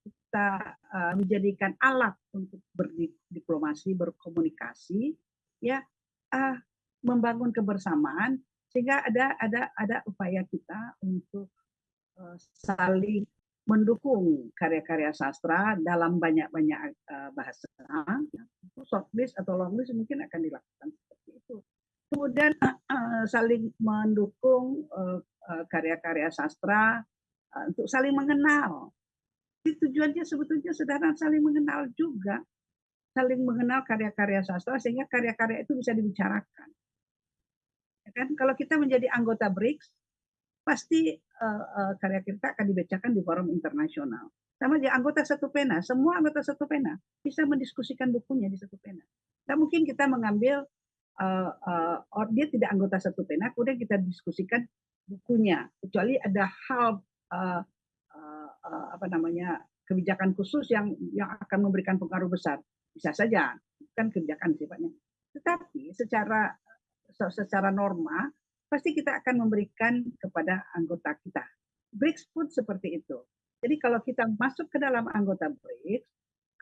menjadikan alat untuk berdiplomasi, berkomunikasi, ya, membangun kebersamaan, sehingga ada upaya kita untuk saling mendukung karya-karya sastra dalam banyak-banyak bahasa. Shortlist atau longlist mungkin akan dilakukan seperti itu. Kemudian saling mendukung karya-karya sastra untuk saling mengenal. Tujuannya sebetulnya sederhana, saling mengenal juga. Saling mengenal karya-karya sastra sehingga karya-karya itu bisa dibicarakan. Ya kan? Kalau kita menjadi anggota BRICS, pasti karya kita akan dibacakan di forum internasional. sama aja anggota satu pena, semua anggota satu pena bisa mendiskusikan bukunya di satu pena. Tidak mungkin kita mengambil dia tidak anggota satu pena, kemudian kita diskusikan bukunya, kecuali ada hal apa namanya kebijakan khusus yang akan memberikan pengaruh besar, bisa saja, kan kebijakan sifatnya. Tetapi secara norma pasti kita akan memberikan kepada anggota kita. BRICS pun seperti itu. Jadi kalau kita masuk ke dalam anggota BRICS,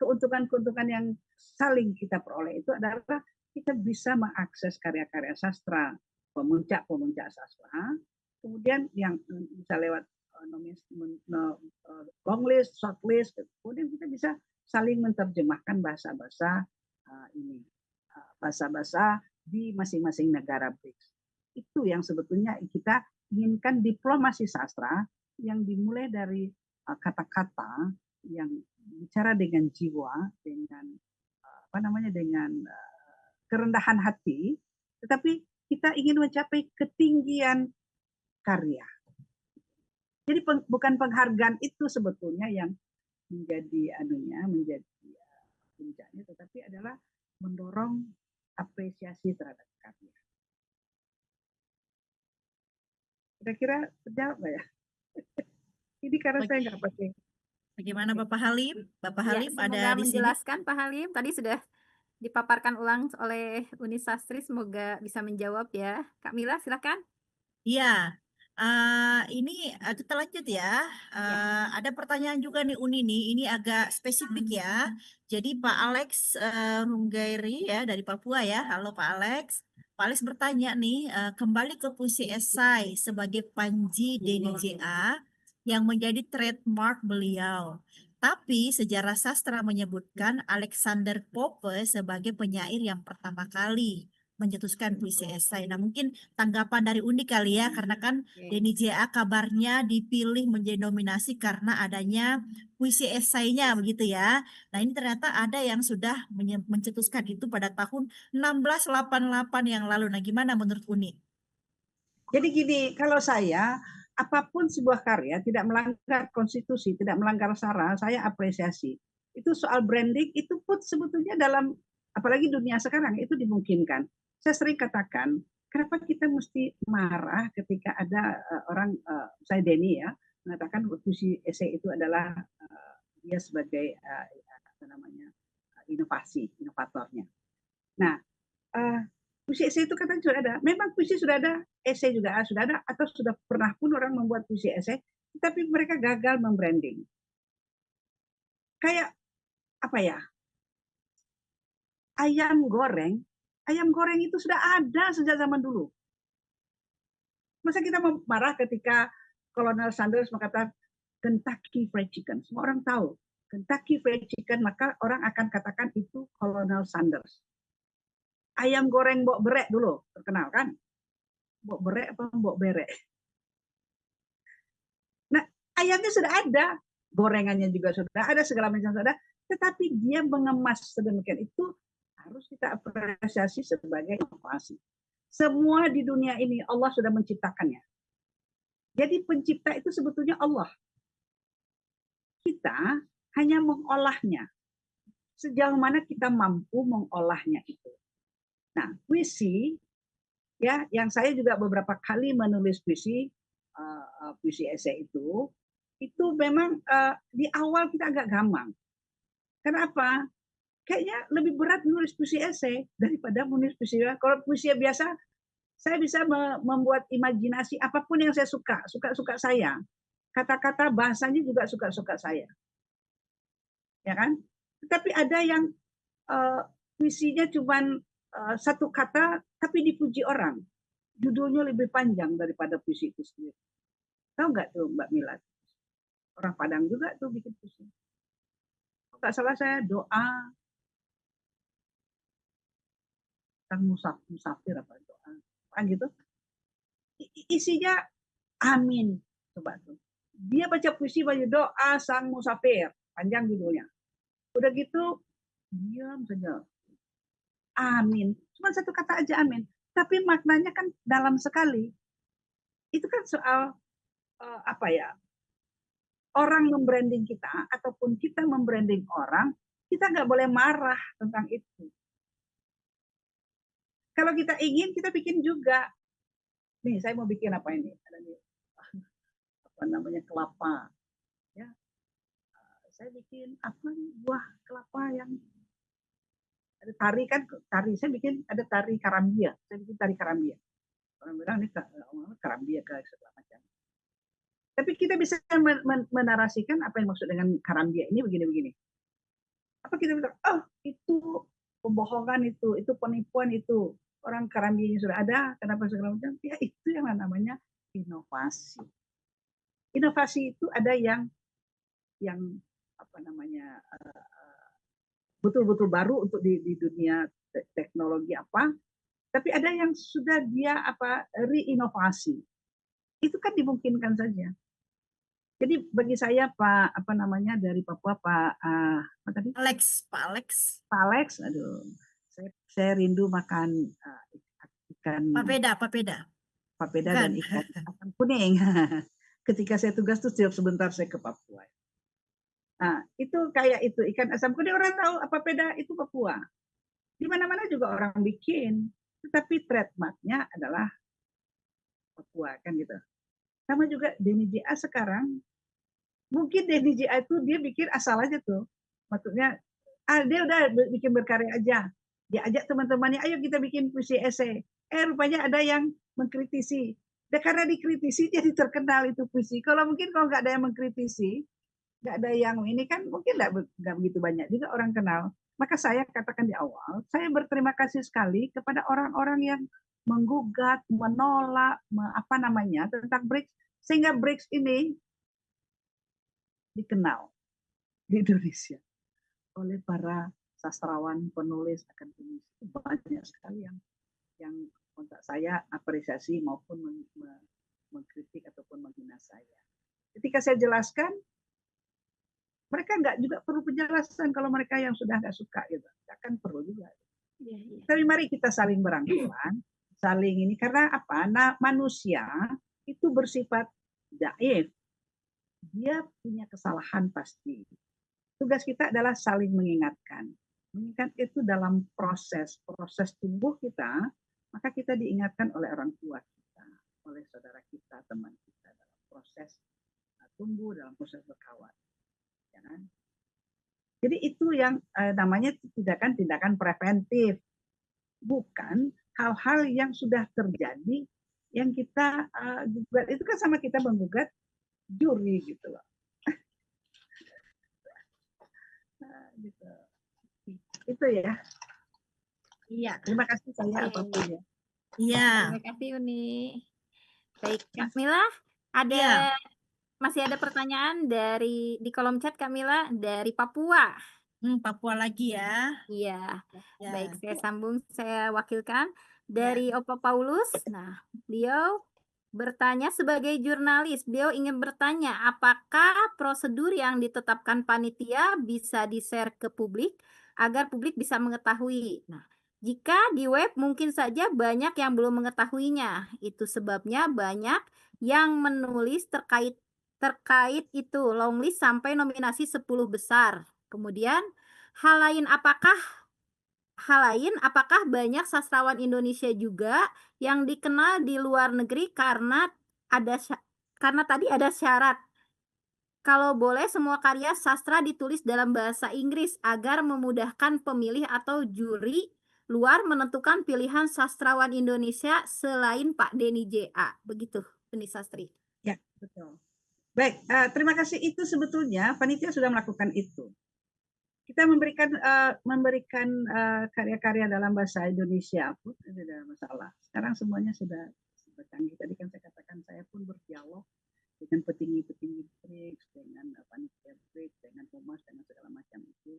keuntungan-keuntungan yang saling kita peroleh itu adalah kita bisa mengakses karya-karya sastra, pemuncak-pemuncak sastra, kemudian yang bisa lewat long list, short list, kemudian kita bisa saling menerjemahkan bahasa-bahasa bahasa-bahasa di masing-masing negara BRICS. Itu yang sebetulnya kita inginkan, diplomasi sastra yang dimulai dari kata-kata yang bicara dengan jiwa, dengan dengan kerendahan hati, tetapi kita ingin mencapai ketinggian karya. Jadi bukan penghargaan itu sebetulnya yang menjadi puncaknya, tetapi adalah mendorong apresiasi terhadap karya. Kira-kira terjawab nggak ya? Ini karena saya nggak pakai. Bagaimana Bapak Halim? Bapak Halim Ya, ada semoga di sini? menjelaskan Pak Halim. Tadi sudah dipaparkan ulang oleh Uni Sastri, semoga bisa menjawab ya. Kak Mila, silakan. Iya, ini kita lanjut ya. Ada pertanyaan juga nih Uni nih, ini agak spesifik ya. Jadi Pak Alex Runggairi ya dari Papua ya. Halo Pak Alex. Pak Alex bertanya nih, kembali ke puisi esai sebagai Panji Deni JA yang menjadi trademark beliau. Tapi sejarah sastra menyebutkan Alexander Pope sebagai penyair yang pertama kali mencetuskan puisi esai. Nah, mungkin tanggapan dari Uni kali ya, karena kan Deni JA kabarnya dipilih menjadi nominasi karena adanya puisi esainya begitu ya. Nah, ini ternyata ada yang sudah mencetuskan itu pada tahun 1688 yang lalu. Nah, gimana menurut Uni? Jadi gini, kalau saya, apapun sebuah karya tidak melanggar konstitusi, tidak melanggar sara, saya apresiasi. Itu soal branding, itu pun sebetulnya dalam, apalagi dunia sekarang, itu dimungkinkan. Saya sering katakan, kenapa kita mesti marah ketika ada orang, saya Denny ya, mengatakan puisi esai itu adalah dia sebagai inovatornya. Nah, puisi esai itu katanya sudah ada. Memang puisi sudah ada, esai juga sudah ada, atau sudah pernah pun orang membuat puisi esai, tapi mereka gagal membranding. Kayak apa ya? Ayam goreng itu sudah ada sejak zaman dulu. Masa kita mau marah ketika Kolonel Sanders mengatakan Kentucky Fried Chicken? Semua orang tahu Kentucky Fried Chicken, maka orang akan katakan itu Kolonel Sanders. Ayam goreng mbok berek dulu terkenal kan? Mbok berek apa mbok berek? Nah, ayamnya sudah ada, gorengannya juga sudah ada, segala macam sudah ada, tetapi dia mengemas sedemikian itu harus kita apresiasi sebagai inovasi. Semua di dunia ini Allah sudah menciptakannya. Jadi pencipta itu sebetulnya Allah. Kita hanya mengolahnya. Sejauh mana kita mampu mengolahnya itu. Nah, puisi ya, yang saya juga beberapa kali menulis puisi esai itu memang di awal kita agak gampang. Kenapa? Kayaknya lebih berat menulis puisi esai daripada menulis puisi. Kalau puisi biasa, saya bisa membuat imajinasi apapun yang saya suka saya. Kata-kata bahasanya juga suka saya. Ya kan? Tetapi ada yang puisinya cuma satu kata, tapi dipuji orang. Judulnya lebih panjang daripada puisi itu sendiri. Tahu nggak tuh Mbak Mila? Orang Padang juga tuh bikin puisi. Nggak salah saya doa kan musafir apa doa kan gitu. Isinya amin, coba tuh. Dia baca puisi baju doa sang musafir, panjang judulnya. Udah gitu diam saja. Amin. Cuma satu kata aja amin. Tapi maknanya kan dalam sekali. Itu kan soal apa ya? orang membranding kita ataupun kita membranding orang, kita nggak boleh marah tentang itu. Kalau kita ingin, kita bikin juga. Nih, saya mau bikin apa ini? Ada nih, apa namanya, kelapa. Ya, saya bikin apa nih, buah kelapa yang ada tari kan, tari. Saya bikin ada tari karambia. Saya bikin tari karambia. Orang bilang ini karambia ke segala macam. Tapi kita bisa menarasikan apa yang maksud dengan karambia ini begini-begini. Apa kita bilang, oh itu pembohongan itu penipuan itu. Orang karambianya sudah ada, kenapa segala macam? Ya itu yang namanya inovasi. Inovasi itu ada yang apa namanya betul-betul baru untuk di dunia teknologi apa, tapi ada yang sudah dia reinovasi. Itu kan dimungkinkan saja. Jadi bagi saya Pak apa namanya dari Papua Pak apa tadi? Pak Alex. Pak Alex, aduh, saya rindu makan ikan Papeda dan ikan kuning. Ketika saya tugas tuh setiap sebentar saya ke Papua. Nah, itu kayak itu ikan asam kuning orang tahu apa papeda itu Papua. Di mana-mana juga orang bikin, tetapi trademarknya adalah Papua kan gitu. Sama juga Denny JA sekarang, mungkin Denny JA itu dia bikin asal aja tuh. Maksudnya, dia udah bikin berkarya aja. Dia ajak teman-temannya, ayo kita bikin puisi esai. Rupanya ada yang mengkritisi. Dan karena dikritisi jadi terkenal itu puisi. Kalau nggak ada yang mengkritisi, nggak ada yang ini kan mungkin nggak begitu banyak juga orang kenal. Maka saya katakan di awal, saya berterima kasih sekali kepada orang-orang yang menggugat, menolak, apa namanya tentang BRICS, sehingga BRICS ini dikenal di Indonesia oleh para sastrawan, penulis, akademis. Banyak sekali yang kontak saya apresiasi maupun mengkritik ataupun menghina saya. Ketika saya jelaskan, mereka nggak juga perlu penjelasan kalau mereka yang sudah nggak suka gitu, akan perlu juga. Tapi mari kita saling berangkulan, saling ini karena apa? Nah, manusia itu bersifat daif, dia punya kesalahan pasti. Tugas kita adalah saling mengingatkan. Mengingat itu dalam proses tumbuh kita, maka kita diingatkan oleh orang tua kita, oleh saudara kita, teman kita dalam proses tumbuh, dalam proses berkawan. Ya kan? Jadi itu yang namanya tindakan preventif, bukan hal-hal yang sudah terjadi yang kita gugat. Itu kan sama kita menggugat juri gitu loh. Gitu. Itu ya. Iya. Terima kasih saya apapun ya. Iya. Terima kasih Uni. Baik Kak Mila, masih ada pertanyaan di kolom chat Kak Mila dari Papua. Papua lagi ya. Iya. Ya. Baik, saya wakilkan dari Opa Paulus. Nah, beliau bertanya sebagai jurnalis, beliau ingin bertanya apakah prosedur yang ditetapkan panitia bisa di-share ke publik agar publik bisa mengetahui. Nah, jika di web mungkin saja banyak yang belum mengetahuinya. Itu sebabnya banyak yang menulis terkait itu long list sampai nominasi 10 besar. Kemudian hal lain apakah banyak sastrawan Indonesia juga yang dikenal di luar negeri karena tadi ada syarat kalau boleh semua karya sastra ditulis dalam bahasa Inggris agar memudahkan pemilih atau juri luar menentukan pilihan sastrawan Indonesia selain Pak Denny JA. Begitu, Uni Sastri. Ya, betul. Baik, terima kasih. Itu sebetulnya panitia sudah melakukan itu. Kita memberikan karya-karya dalam bahasa Indonesia pun tidak ada masalah. Sekarang semuanya sudah canggih. Tadi kan saya katakan saya pun berdialog dengan petinggi-petinggi BRICS, dengan panitia BRICS, dengan Thomas, dengan segala macam itu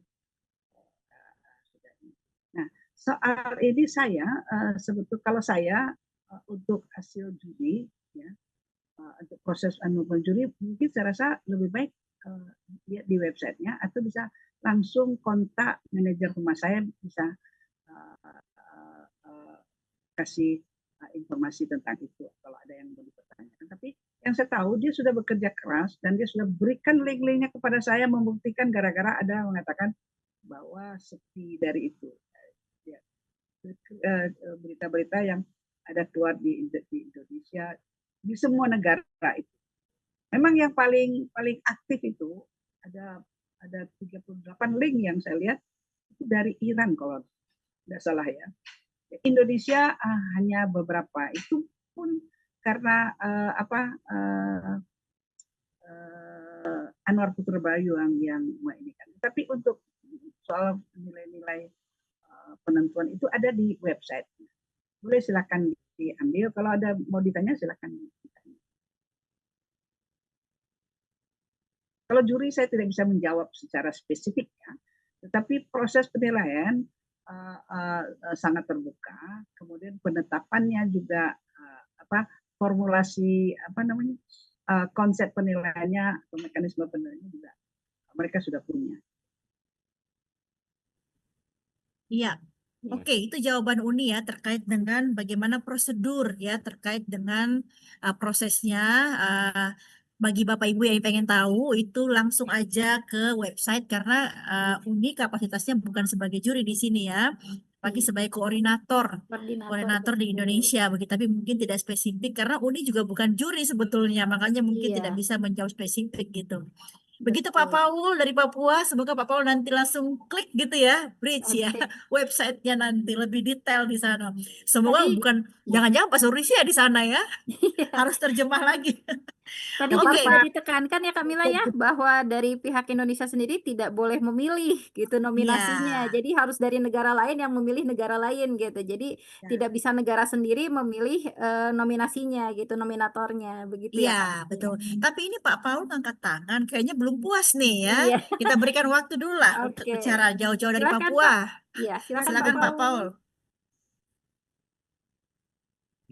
sudah ini. Nah, soal ini saya sebetulnya kalau saya untuk hasil juri, ya, untuk proses juri mungkin saya rasa lebih baik lihat di websitenya atau bisa langsung kontak manajer humas, saya bisa kasih informasi tentang itu kalau ada yang mau dipertanyakan. Tapi yang saya tahu dia sudah bekerja keras dan dia sudah berikan link-linknya kepada saya membuktikan gara-gara ada mengatakan bahwa sepi dari itu. Ya, berita-berita yang ada keluar di Indonesia, di semua negara itu. Memang yang paling aktif itu ada 38 link yang saya lihat itu dari Iran kalau tidak salah ya. Indonesia hanya beberapa, itu pun karena Anwar Putra Bayu yang ini. Tapi untuk soal nilai-nilai penentuan itu ada di website. Boleh silakan diambil. Kalau ada mau ditanya silakan ditanya. Kalau juri saya tidak bisa menjawab secara spesifik ya, tetapi proses penilaian sangat terbuka. Kemudian penetapannya juga formulasi konsep penilaiannya atau mekanisme penilaiannya juga mereka sudah punya. Iya. Oke, itu jawaban Uni ya terkait dengan bagaimana prosedur ya terkait dengan prosesnya. Bagi Bapak Ibu yang pengen tahu itu langsung aja ke website karena Uni kapasitasnya bukan sebagai juri di sini ya, bagi sebagai koordinator di Indonesia begitu. Tapi mungkin tidak spesifik karena Uni juga bukan juri sebetulnya, makanya mungkin tidak bisa menjawab spesifik gitu. Begitu Pak Paul dari Papua, semoga Pak Paul nanti langsung klik gitu ya, Bridge ya, websitenya nanti lebih detail di sana. Semoga jangan-jangan Pak Surisya di sana ya, harus terjemah lagi. Tadi juga sudah ditekankan ya Kamila ya, bahwa dari pihak Indonesia sendiri tidak boleh memilih gitu nominasinya. Jadi harus dari negara lain yang memilih negara lain gitu. Jadi tidak bisa negara sendiri memilih nominasinya gitu, nominatornya begitu ya. Iya, betul. Tapi ini Pak Paul ngangkat tangan, kayaknya belum puas nih ya. Kita berikan waktu dulu lah untuk bicara jauh-jauh dari Papua. Iya, silakan Pak Paul.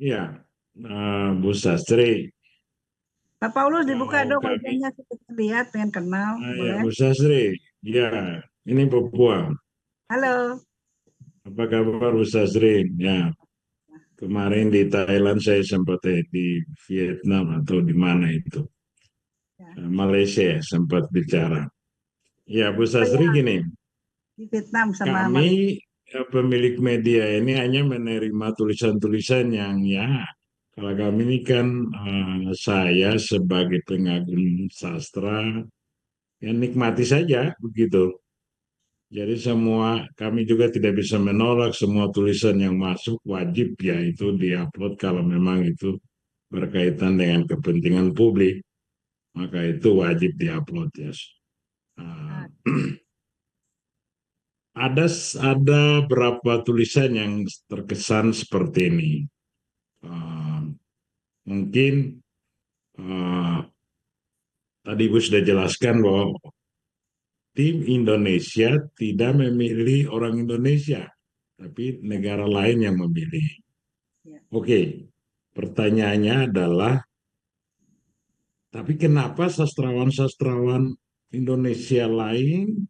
Iya, Bu Sastri. Pak Paulus dibuka dong wajahnya, kita lihat, pengen kenal. Ya, Bu Sastri. Ya, ini Papua. Halo. Apa kabar Bu Sastri? Ya, kemarin di Thailand saya sempat di Vietnam atau di mana itu. Malaysia sempat bicara. Ya, Bu Sastri gini. Di Vietnam sama kami pemilik media ini hanya menerima tulisan-tulisan yang ya, kalau kami ini kan saya sebagai pengagum sastra ya nikmati saja begitu. Jadi kami juga tidak bisa menolak semua tulisan yang masuk, wajib ya itu diupload kalau memang itu berkaitan dengan kepentingan publik, maka itu wajib diupload ya. Ada berapa tulisan yang terkesan seperti ini. Mungkin tadi Ibu sudah jelaskan bahwa tim Indonesia tidak memilih orang Indonesia, tapi negara lain yang memilih. Oke, pertanyaannya adalah, tapi kenapa sastrawan-sastrawan Indonesia lain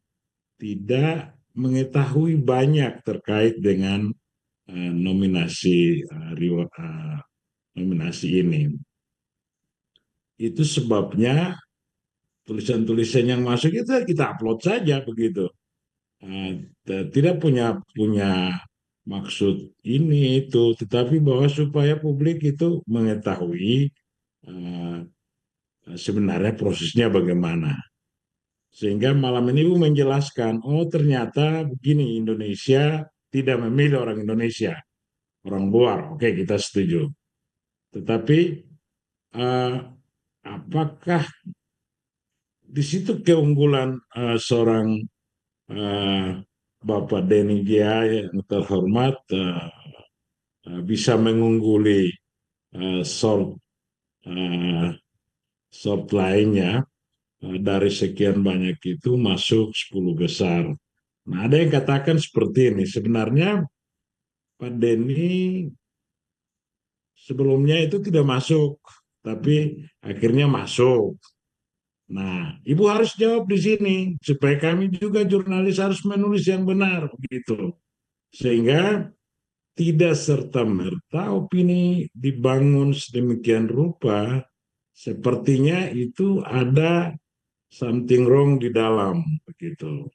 tidak mengetahui banyak terkait dengan nominasi ini? Itu sebabnya tulisan-tulisan yang masuk itu kita upload saja begitu. Tidak punya maksud ini itu, tetapi bahwa supaya publik itu mengetahui sebenarnya prosesnya bagaimana. Sehingga malam ini Ibu menjelaskan, oh ternyata begini, Indonesia tidak memilih orang Indonesia, orang luar. Oke, kita setuju. Tetapi apakah di situ keunggulan seorang Bapak Denny Gia yang terhormat bisa mengungguli sort lainnya dari sekian banyak itu masuk 10 besar. Nah, ada yang katakan seperti ini. Sebenarnya Pak Denny sebelumnya itu tidak masuk, tapi akhirnya masuk. Nah, Ibu harus jawab di sini supaya kami juga jurnalis harus menulis yang benar begitu. Sehingga tidak serta-merta opini dibangun sedemikian rupa sepertinya itu ada something wrong di dalam begitu.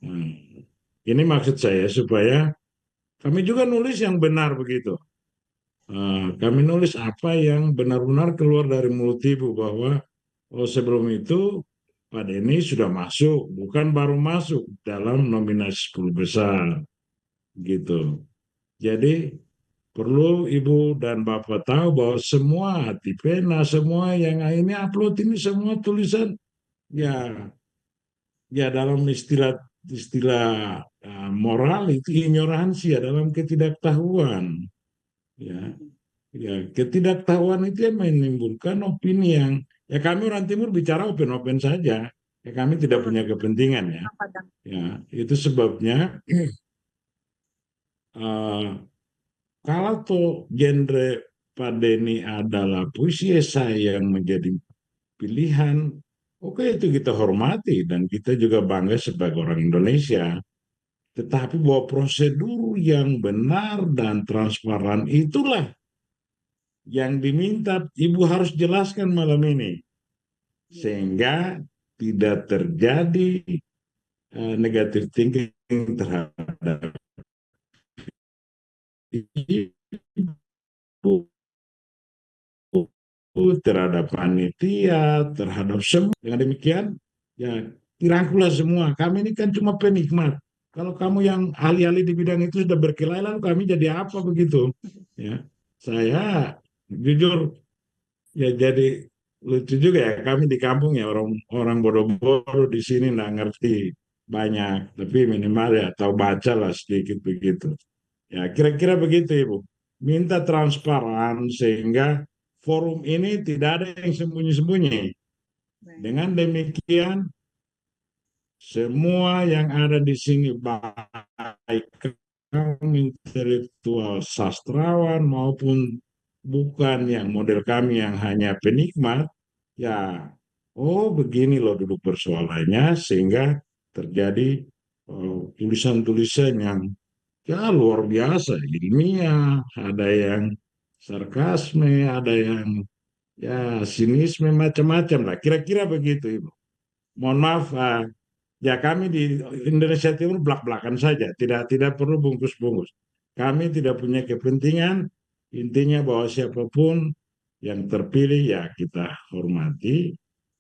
Nah, ini maksud saya supaya kami juga nulis yang benar begitu. Kami nulis apa yang benar-benar keluar dari mulut ibu bahwa sebelum itu Pak Denny sudah masuk, bukan baru masuk dalam nominasi 10 besar gitu. Jadi perlu Ibu dan Bapak tahu bahwa semua hati pena, semua yang ini upload ini semua tulisan ya dalam istilah moral itu ignoransi ya, dalam ketidaktahuan ya. Ya, ketidaktahuan itu yang menimbulkan opini yang ya kami orang Timur bicara open-open saja. Ya kami tidak punya kepentingan ya. Ya, itu sebabnya kalau toh genre Pak Denny adalah puisi esai yang menjadi pilihan, oke itu kita hormati dan kita juga bangga sebagai orang Indonesia. Tetapi bahwa prosedur yang benar dan transparan itulah yang diminta Ibu harus jelaskan malam ini. Sehingga tidak terjadi negative thinking terhadap Ibu, terhadap panitia, terhadap semua. Dengan demikian, ya dirangkulah semua. Kami ini kan cuma penikmat. Kalau kamu yang ahli-ahli di bidang itu sudah berkelahi, lalu kami jadi apa begitu? Ya, saya jujur ya jadi lucu juga ya. Kami di kampung ya orang bodoh-bodoh di sini nggak ngerti banyak, tapi minimal ya tahu baca lah sedikit begitu. Ya kira-kira begitu Ibu. Minta transparan sehingga forum ini tidak ada yang sembunyi-sembunyi. Dengan demikian, semua yang ada di sini baik kaum intelektual sastrawan maupun bukan yang model kami yang hanya penikmat, ya, oh begini loh duduk persoalannya sehingga terjadi tulisan-tulisan yang ya luar biasa, ilmiah, ada yang sarkasme, ada yang ya sinisme macam-macam lah. Kira-kira begitu, Ibu. Mohon maaf, ya kami di Indonesia Timur belak-belakan saja, tidak perlu bungkus-bungkus. Kami tidak punya kepentingan, intinya bahwa siapapun yang terpilih ya kita hormati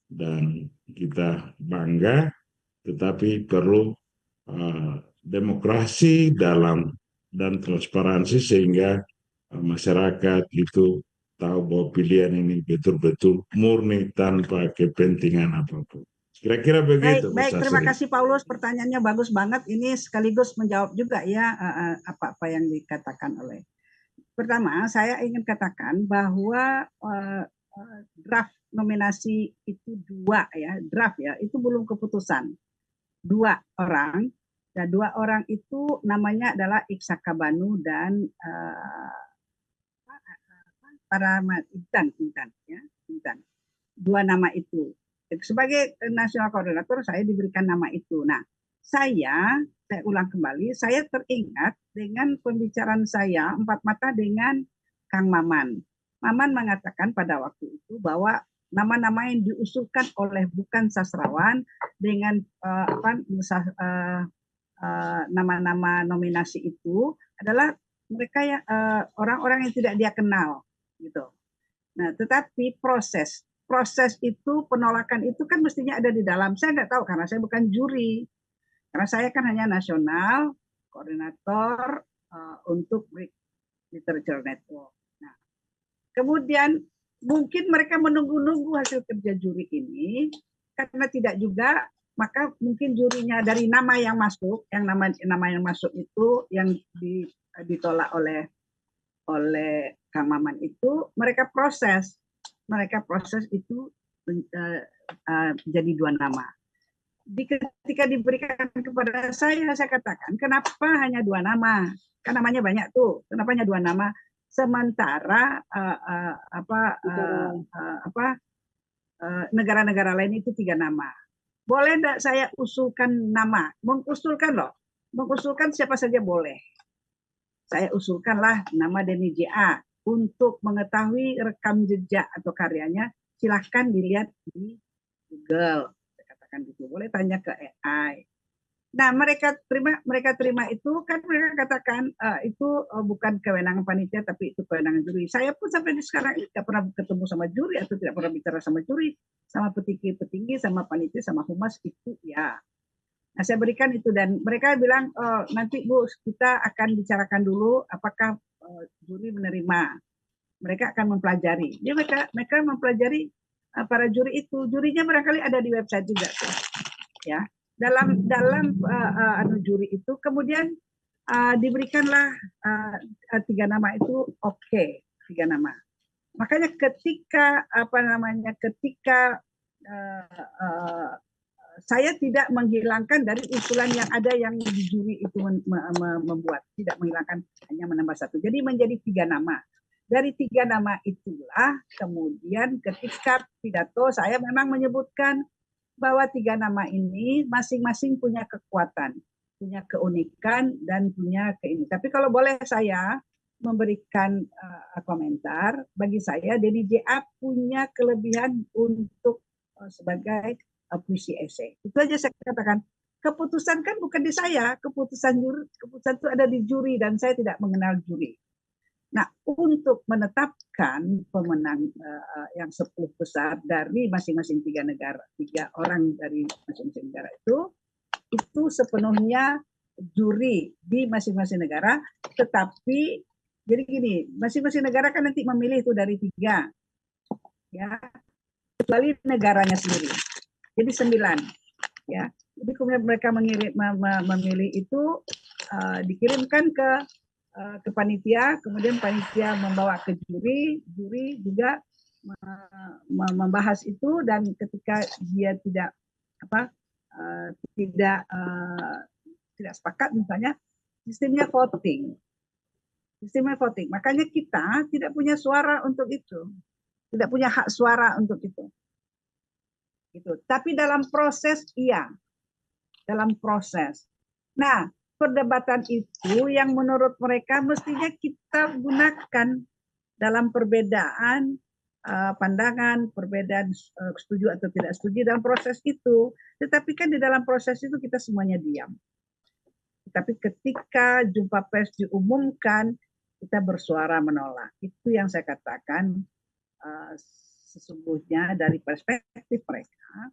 dan kita bangga, tetapi perlu demokrasi dalam dan transparansi sehingga masyarakat itu tahu bahwa pilihan ini betul-betul murni tanpa kepentingan apapun. Kira-kira begitu. Baik, terima kasih Paulus. Pertanyaannya bagus banget. Ini sekaligus menjawab juga ya apa-apa yang dikatakan oleh. Pertama, saya ingin katakan bahwa draft nominasi itu 2 ya, draft ya, itu belum keputusan. 2 orang, dan 2 orang itu namanya adalah Iksaka Banu dan para Intan ya, Intan. 2 nama itu. Sebagai nasional koordinator saya diberikan nama itu. Nah, saya ulang kembali, saya teringat dengan pembicaraan saya 4 mata dengan Kang Maman. Maman mengatakan pada waktu itu bahwa nama-nama yang diusulkan oleh bukan sastrawan dengan nama-nama nominasi itu adalah mereka yang orang-orang yang tidak dia kenal gitu. Nah, tetapi proses itu, penolakan itu kan mestinya ada di dalam. Saya nggak tahu karena saya bukan juri. Karena saya kan hanya nasional, koordinator untuk Greek Literature Network. Nah, kemudian mungkin mereka menunggu-nunggu hasil kerja juri ini, karena tidak juga, maka mungkin jurinya dari nama yang masuk, yang nama yang masuk itu, yang ditolak oleh Kang Maman itu, mereka proses itu jadi 2 nama. Ketika diberikan kepada saya katakan, kenapa hanya 2 nama? Kan namanya banyak tuh. Kenapa hanya 2 nama? Sementara negara-negara lain itu 3 nama. Boleh enggak saya usulkan nama? Mengusulkan loh. Mengusulkan siapa saja boleh. Saya usulkanlah nama Denny J.A. untuk mengetahui rekam jejak atau karyanya silahkan dilihat di Google, saya katakan gitu. Boleh tanya ke AI. Nah, mereka terima itu kan mereka katakan itu bukan kewenangan panitia tapi itu kewenangan juri. Saya pun sampai di sekarang ini tidak pernah ketemu sama juri atau tidak pernah bicara sama juri, sama petinggi-petinggi, sama panitia, sama humas itu ya. Nah, saya berikan itu dan mereka bilang nanti Bu kita akan bicarakan dulu apakah juri menerima. Mereka akan mempelajari. Jadi mereka mempelajari para juri itu. Jurinya barangkali ada di website juga tuh. Ya. Dalam juri itu kemudian diberikanlah 3 nama itu oke, 3 nama. Makanya ketika saya tidak menghilangkan dari usulan yang ada yang di juri itu membuat, tidak menghilangkan, hanya menambah 1. Jadi menjadi 3 nama. Dari 3 nama itulah kemudian ketika pidato saya memang menyebutkan bahwa 3 nama ini masing-masing punya kekuatan, punya keunikan, dan punya keini. Tapi kalau boleh saya memberikan komentar, bagi saya Denny J.A. punya kelebihan untuk sebagai puisi esai. Itu aja saya katakan. Keputusan kan bukan di saya, keputusan itu ada di juri dan saya tidak mengenal juri. Nah, untuk menetapkan pemenang yang 10 besar dari masing-masing 3 negara, 3 orang dari masing-masing negara itu sepenuhnya juri di masing-masing negara, tetapi jadi gini, masing-masing negara kan nanti memilih itu dari 3, ya, kecuali negaranya sendiri. Jadi 9, ya. Jadi kemudian mereka memilih itu dikirimkan ke panitia, kemudian panitia membawa ke juri, juri juga membahas itu dan ketika dia tidak sepakat misalnya sistemnya voting. Makanya kita tidak punya suara untuk itu, tidak punya hak suara untuk itu. Gitu. Tapi dalam proses iya, dalam proses. Nah, perdebatan itu yang menurut mereka mestinya kita gunakan dalam perbedaan pandangan, perbedaan setuju atau tidak setuju dalam proses itu. Tetapi kan di dalam proses itu kita semuanya diam. Tapi ketika jumpa pers diumumkan, kita bersuara menolak. Itu yang saya katakan sesungguhnya dari perspektif mereka,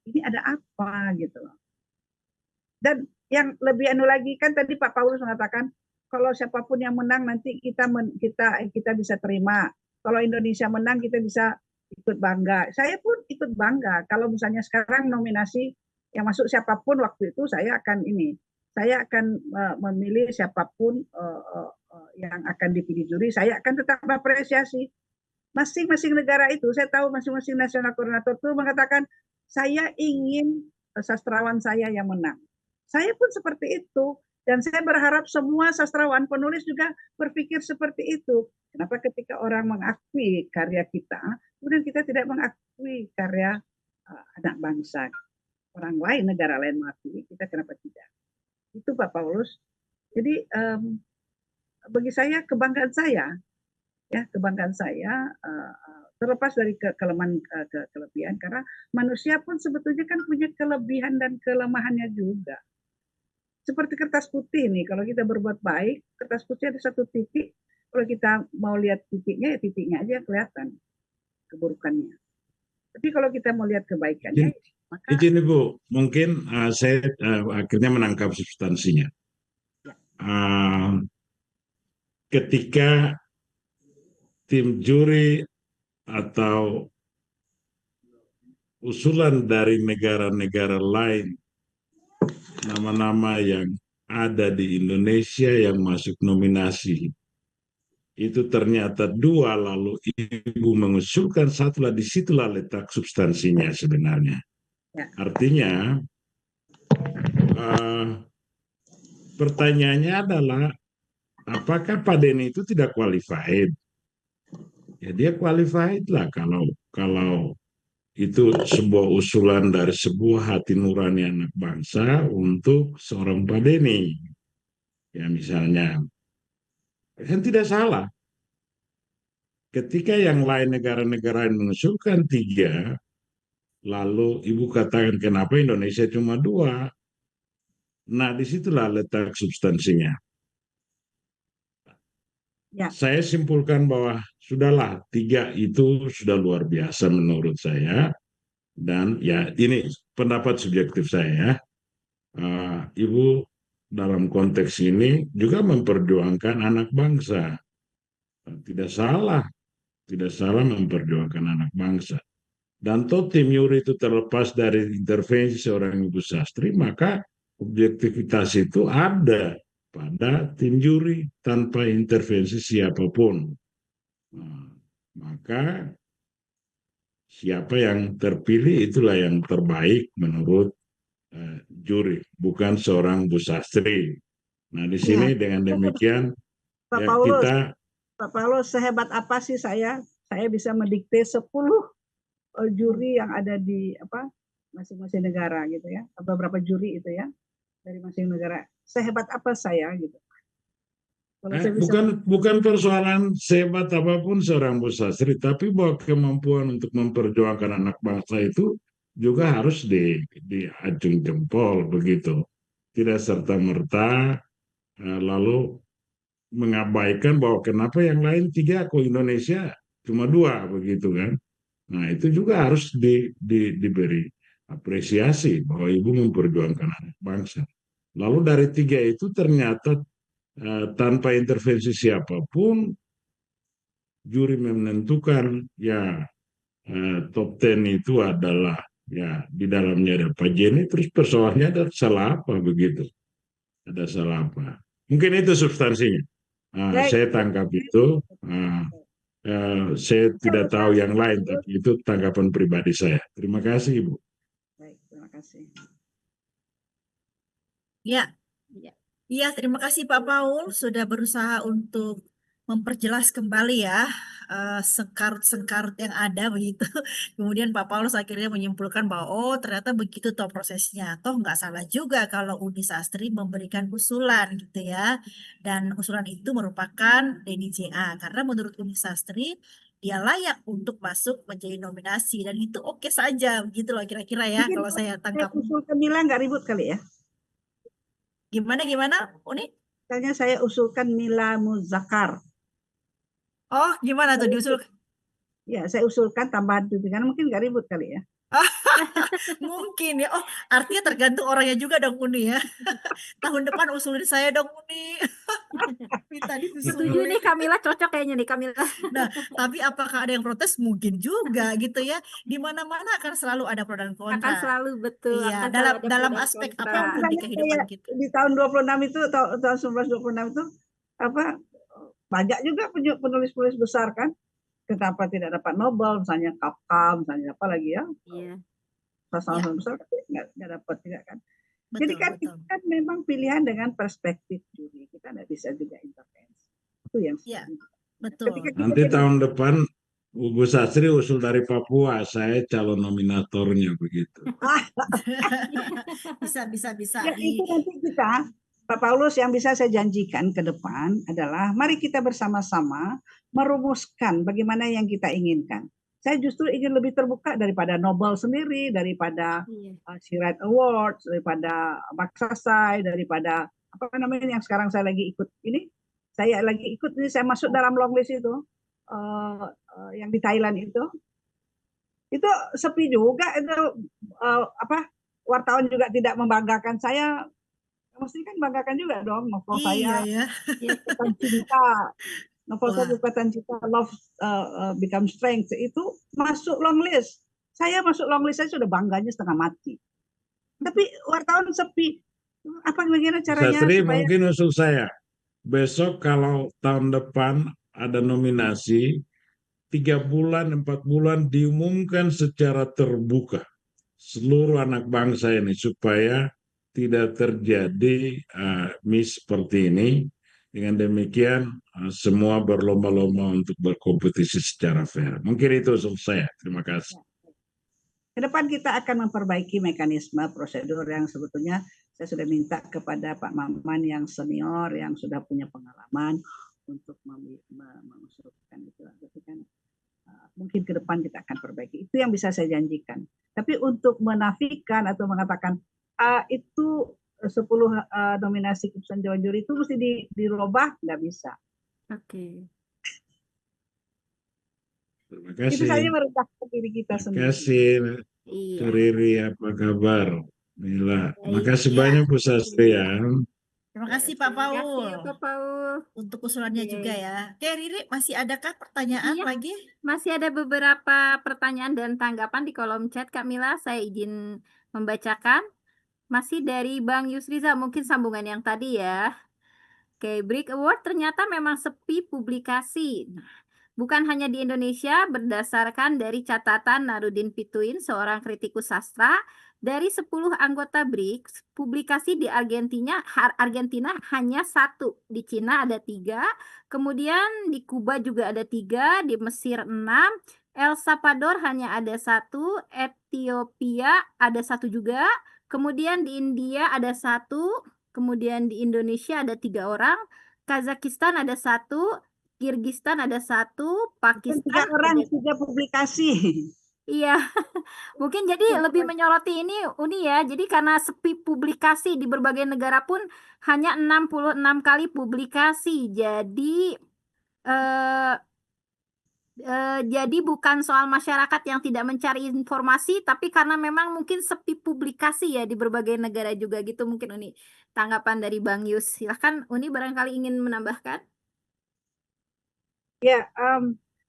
ini ada apa gitu loh. Dan yang lebih lagi kan tadi Pak Paulus mengatakan kalau siapapun yang menang nanti kita bisa terima. Kalau Indonesia menang kita bisa ikut bangga. Saya pun ikut bangga kalau misalnya sekarang nominasi yang masuk siapapun waktu itu saya akan memilih siapapun yang akan dipilih juri, saya akan tetap apresiasi. Masing-masing negara itu, saya tahu masing-masing nasional koordinator itu mengatakan saya ingin sastrawan saya yang menang. Saya pun seperti itu. Dan saya berharap semua sastrawan, penulis juga berpikir seperti itu. Kenapa ketika orang mengakui karya kita, kemudian kita tidak mengakui karya anak bangsa. Orang lain, negara lain mengakui, kita kenapa tidak? Itu Pak Paulus. Jadi bagi saya, kebanggaan saya, terlepas dari kelebihan, karena manusia pun sebetulnya kan punya kelebihan dan kelemahannya juga. Seperti kertas putih nih, kalau kita berbuat baik, kertas putih ada 1 titik, kalau kita mau lihat titiknya, ya titiknya aja yang kelihatan keburukannya. Tapi kalau kita mau lihat kebaikannya, maka izin Ibu, mungkin saya akhirnya menangkap substansinya. Ketika tim juri atau usulan dari negara-negara lain, nama-nama yang ada di Indonesia yang masuk nominasi itu ternyata 2, lalu Ibu mengusulkan 1, lah disitulah letak substansinya sebenarnya. Artinya pertanyaannya adalah apakah Pak Denny itu tidak qualified? Ya dia qualified lah kalau itu sebuah usulan dari sebuah hati nurani anak bangsa untuk seorang Pak Denny. Ya misalnya, kan tidak salah. ketika yang lain negara-negara mengusulkan 3, lalu Ibu katakan kenapa Indonesia cuma 2? Nah, disitulah letak substansinya. Ya. Saya simpulkan bahwa sudahlah 3 itu sudah luar biasa menurut saya. Dan ya ini pendapat subjektif saya. Ibu dalam konteks ini juga memperjuangkan anak bangsa. Tidak salah memperjuangkan anak bangsa. Dan toh tim Yuri itu terlepas dari intervensi seorang Ibu Sastri, maka objektivitas itu ada pada tim juri tanpa intervensi siapapun. Nah, maka siapa yang terpilih itulah yang terbaik menurut juri, bukan seorang Bu Sastri. Nah, di sini dengan demikian Pak ya Paulus, kita Pak Paulus, sehebat apa sih saya bisa mendikte 10 juri yang ada di masing-masing negara gitu ya, beberapa juri itu ya dari masing negara. Sehebat apa saya gitu? Kalau saya bisa bukan persoalan sehebat apapun seorang Bu Sastri, tapi bahwa kemampuan untuk memperjuangkan anak bangsa itu juga harus diacung jempol begitu. Tidak serta-merta lalu mengabaikan bahwa kenapa yang lain 3 kok Indonesia cuma 2 begitu kan. Nah, itu juga harus diberi apresiasi bahwa Ibu memperjuangkan anak bangsa. Lalu dari 3 itu ternyata tanpa intervensi siapapun, juri menentukan ya top 10 itu adalah ya di dalamnya ada Pak Jenny, terus persoalannya ada salah apa begitu? Ada salah apa? Mungkin itu substansinya. Saya tangkap itu. Saya tidak tahu yang lain, tapi itu tanggapan pribadi saya. Terima kasih, Ibu. Baik, terima kasih. Ya, iya, terima kasih Pak Paul sudah berusaha untuk memperjelas kembali ya sengkarut-sengkarut yang ada begitu. Kemudian Pak Paulus akhirnya menyimpulkan bahwa oh ternyata begitu toh prosesnya. Toh nggak salah juga kalau Uni Sastri memberikan usulan gitu ya. Dan usulan itu merupakan Denny JA karena menurut Uni Sastri dia layak untuk masuk menjadi nominasi dan itu oke saja begitu loh kira-kira ya Mungkin kalau saya tangkap. usulkan Mila nggak ribut kali ya? Gimana Uni? Misalnya saya usulkan Mila Muzakkar. Oh, gimana tuh diusul? Ya, saya usulkan tambahan pimpinan mungkin nggak ribut kali ya. Mungkin ya. Oh, artinya tergantung orangnya juga dong Uni ya. Tahun depan usulin saya dong Uni. Minta diusulin. Setuju nih Kamila, cocok kayaknya nih Kamila. Nah, tapi apakah ada yang protes? Mungkin juga gitu ya. Di mana-mana akan selalu ada pro dan kontra. Akan selalu betul. Iya, akan selalu ada pro dalam dan aspek kontra. apapun di kehidupan kita. Di tahun 26 itu tahun 1926 itu banyak juga penulis-penulis besar kan. Kenapa tidak dapat Nobel, misalnya Kafka, misalnya apa lagi ya? Iya. Salah besar tapi nggak dapat juga kan. Jadi Betul, kan betul. itu kan memang pilihan dengan perspektif juri. Kita nggak bisa juga intervensi. Itu yang Iya, betul. Nanti tahun depan Bu Sastri usul dari Papua, saya calon nominatornya begitu. Bisa. Ya, itu nanti kita, Pak Paulus, yang bisa saya janjikan ke depan adalah mari kita bersama-sama merumuskan bagaimana yang kita inginkan. Saya justru ingin lebih terbuka daripada Nobel sendiri, daripada She Write Awards, daripada Maksasai, daripada apa namanya yang sekarang saya lagi ikut ini. Saya lagi ikut ini, saya masuk dalam long list itu yang di Thailand itu sepi juga itu wartawan juga tidak membanggakan saya. Mesti kan banggakan juga dong novel saya. Iya ya. Kekuatan cinta. Novel saya Kekuatan Cinta, Love Become Strength itu masuk long list. Saya masuk long list, saya sudah bangganya setengah mati. Tapi wartawan sepi. Apa bagaimana caranya Sastri, supaya mungkin usul saya besok kalau tahun depan ada nominasi 3 bulan 4 bulan diumumkan secara terbuka seluruh anak bangsa ini supaya tidak terjadi miss seperti ini. Dengan demikian semua berlomba-lomba untuk berkompetisi secara fair. Mungkin itu usul saya. Terima kasih. ke depan kita akan memperbaiki mekanisme prosedur yang sebetulnya saya sudah minta kepada Pak Maman yang senior, yang sudah punya pengalaman untuk mengusulkan itu. Tapi kan mungkin ke depan kita akan perbaiki. Itu yang bisa saya janjikan. Tapi untuk menafikan atau mengatakan itu 10 nominasi keputusan Dewan Juri itu mesti dirubah, nggak bisa. Oke. Terima Itu kasih. saja merendahkan diri kita Terima sendiri. kasih, Iya. Bu Riri, apa kabar? Mila, Baik. makasih Iya. banyak Bu Sastri ya. Terima kasih Pak Terima kasih Paul ya Pak Paul. untuk usulannya Oke. juga ya. Oke, Riri, masih adakah pertanyaan Iya. lagi? Masih ada beberapa pertanyaan dan tanggapan di kolom chat Kak Mila. Saya izin membacakan. Masih dari Bang Yusriza, mungkin sambungan yang tadi ya. Oke, Brick Award ternyata memang sepi publikasi. Nah, bukan hanya di Indonesia, berdasarkan dari catatan Narudin Pituin, seorang kritikus sastra, dari 10 anggota BRICS, publikasi di Argentina hanya 1, di Cina ada 3, kemudian di Kuba juga ada 3, di Mesir 6, El Salvador hanya ada 1, Ethiopia ada 1 juga, kemudian di India ada 1, kemudian di Indonesia ada 3 orang, Kazakhstan ada 1, Kirgistan ada 1, Kan 3 Pakistan orang, ada 3 publikasi. Iya, mungkin jadi lebih menyoroti ini Uni ya. Jadi karena sepi publikasi di berbagai negara pun hanya 66 kali publikasi. Jadi bukan soal masyarakat yang tidak mencari informasi, tapi karena memang mungkin sepi publikasi ya di berbagai negara juga gitu mungkin Uni. Tanggapan dari Bang Yus. Silahkan Uni barangkali ingin menambahkan. Ya,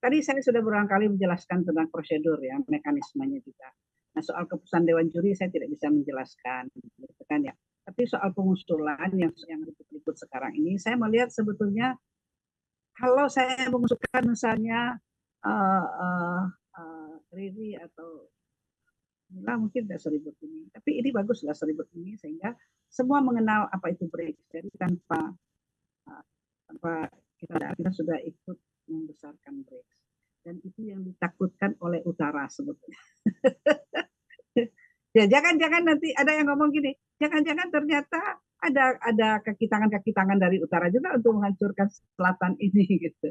tadi saya sudah berulang kali menjelaskan tentang prosedur ya, mekanismenya juga. Nah, soal keputusan Dewan Juri saya tidak bisa menjelaskan, gitu kan ya. Tapi soal pengusulan yang ribut sekarang ini, saya melihat sebetulnya kalau saya mengusulkan misalnya Riri atau Mila mungkin tidak seribut ini, tapi ini baguslah seribut ini sehingga semua mengenal apa itu BRICS. Jadi tanpa kita sudah ikut membesarkan BRICS, dan itu yang ditakutkan oleh Utara sebetulnya. Ya jangan nanti ada yang ngomong gini, jangan ternyata ada kaki tangan dari Utara juga untuk menghancurkan Selatan ini gitu.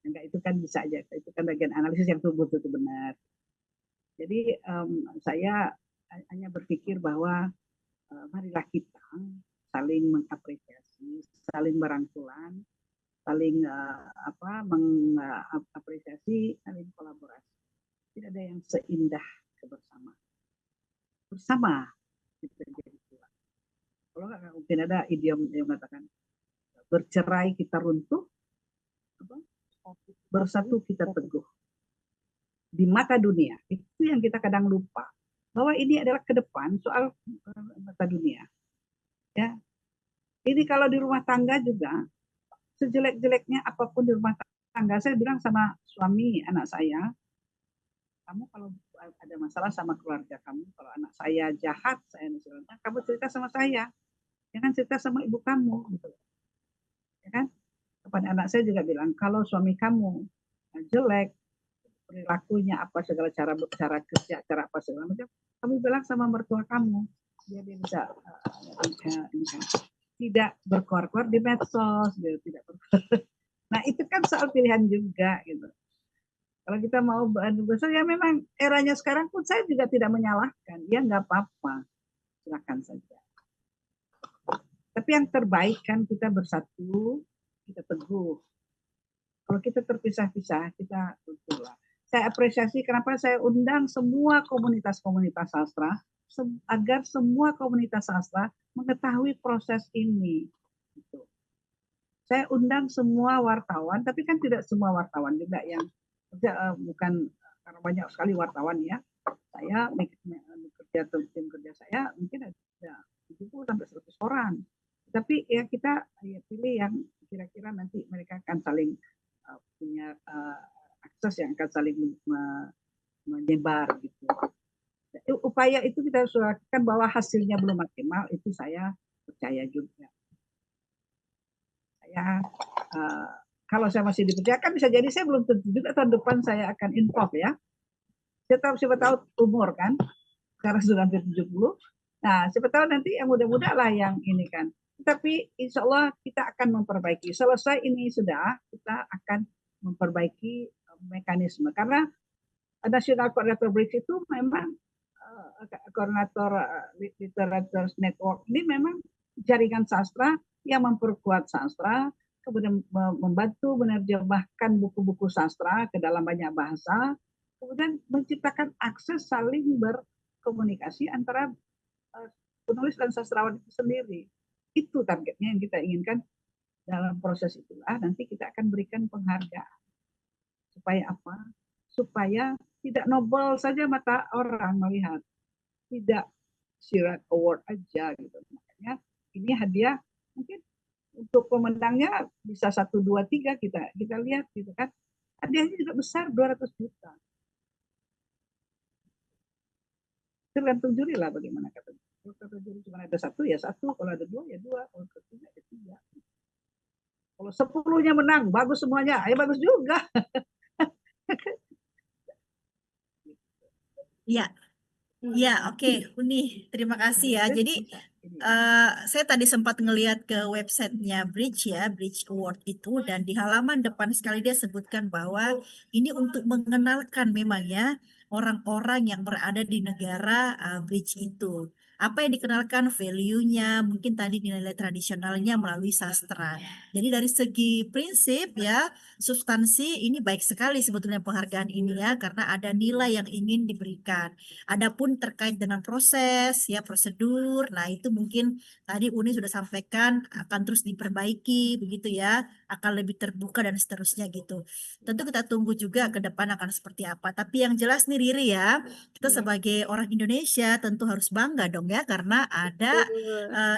Enggak, itu kan bisa aja, itu kan bagian analisis yang betul benar. Jadi saya hanya berpikir bahwa marilah kita saling mengapresiasi, saling berangkulan, saling mengapresiasi, saling kolaborasi. Tidak ada yang seindah kebersamaan. Bersama kita jadi kuat. Kalau nggak mungkin ada idiom yang mengatakan bercerai kita runtuh, bersatu kita teguh. Di mata dunia, itu yang kita kadang lupa. Bahwa ini adalah ke depan soal mata dunia. Ya, ini kalau di rumah tangga juga, sejelek-jeleknya apapun di rumah tangga, saya bilang sama suami anak saya, kamu kalau ada masalah sama keluarga kamu, kalau anak saya jahat, kamu cerita sama saya, jangan cerita sama ibu kamu, gitu. Ya kan? Kepada anak saya juga bilang, kalau suami kamu jelek, perilakunya apa, segala cara kerja, cara apa segala macam, kamu bilang sama mertua kamu, biar dia bisa tidak berkoar-koar di medsos, tidak berkoar. Nah itu kan soal pilihan juga gitu. Kalau kita mau besar ya memang eranya sekarang pun saya juga tidak menyalahkan, ya nggak apa-apa, silakan saja. Tapi yang terbaik kan kita bersatu, kita teguh. Kalau kita terpisah-pisah, kita tentulah. Saya apresiasi kenapa saya undang semua komunitas-komunitas sastra agar semua komunitas sastra mengetahui proses ini. Gitu. Saya undang semua wartawan, tapi kan tidak semua wartawan juga yang bukan karena banyak sekali wartawan ya. Saya bekerja tim kerja saya mungkin ada 70 sampai 100 orang. Tapi ya kita pilih yang kira-kira nanti mereka akan saling punya akses yang akan saling menyebar gitu. Upaya itu kita harus lakukan, bahwa hasilnya belum maksimal itu saya percaya juga. Saya kalau saya masih dipercayakan bisa jadi saya belum tentu juga tahun depan saya akan involve ya. Siapa tahu umur kan, sekarang sudah hampir 70. Nah siapa tahu nanti yang muda-muda lah yang ini kan. Tapi insya Allah kita akan memperbaiki. Selesai ini sudah, kita akan memperbaiki mekanisme. Karena National Coordinator BRICS itu memang koordinator literature network ini memang jaringan sastra yang memperkuat sastra, kemudian membantu menerjemahkan buku-buku sastra ke dalam banyak bahasa, kemudian menciptakan akses saling berkomunikasi antara penulis dan sastrawan itu sendiri. Itu targetnya yang kita inginkan. Dalam proses itulah nanti kita akan berikan penghargaan. Supaya apa? Supaya tidak nobel saja mata orang melihat. Tidak Sirat Award aja gitu. Makanya ini hadiah mungkin untuk pemenangnya bisa 1, 2, 3 kita lihat gitu kan. Hadiahnya juga besar 200 juta. Tergantung juri lah bagaimana kata. Kalau kata juri cuma ada 1 ya 1, kalau ada 2 ya 2, kalau ketiga ya 3. Kalau 10-nya menang, bagus semuanya, ya bagus juga. Ya, ya, oke, Uni, terima kasih ya. Jadi saya tadi sempat ngelihat ke websitenya Bridge ya, Bridge Award itu, dan di halaman depan sekali dia sebutkan bahwa ini untuk mengenalkan memang ya orang-orang yang berada di negara Bridge itu. Apa yang dikenalkan value-nya, mungkin tadi nilai tradisionalnya melalui sastra. Jadi dari segi prinsip ya, substansi ini baik sekali sebetulnya penghargaan ini ya, karena ada nilai yang ingin diberikan. Adapun terkait dengan proses, ya prosedur, nah itu mungkin tadi Uni sudah sampaikan akan terus diperbaiki, begitu ya, akan lebih terbuka dan seterusnya gitu. Tentu kita tunggu juga ke depan akan seperti apa. Tapi yang jelas nih Riri ya, kita sebagai orang Indonesia tentu harus bangga dong ya, karena ada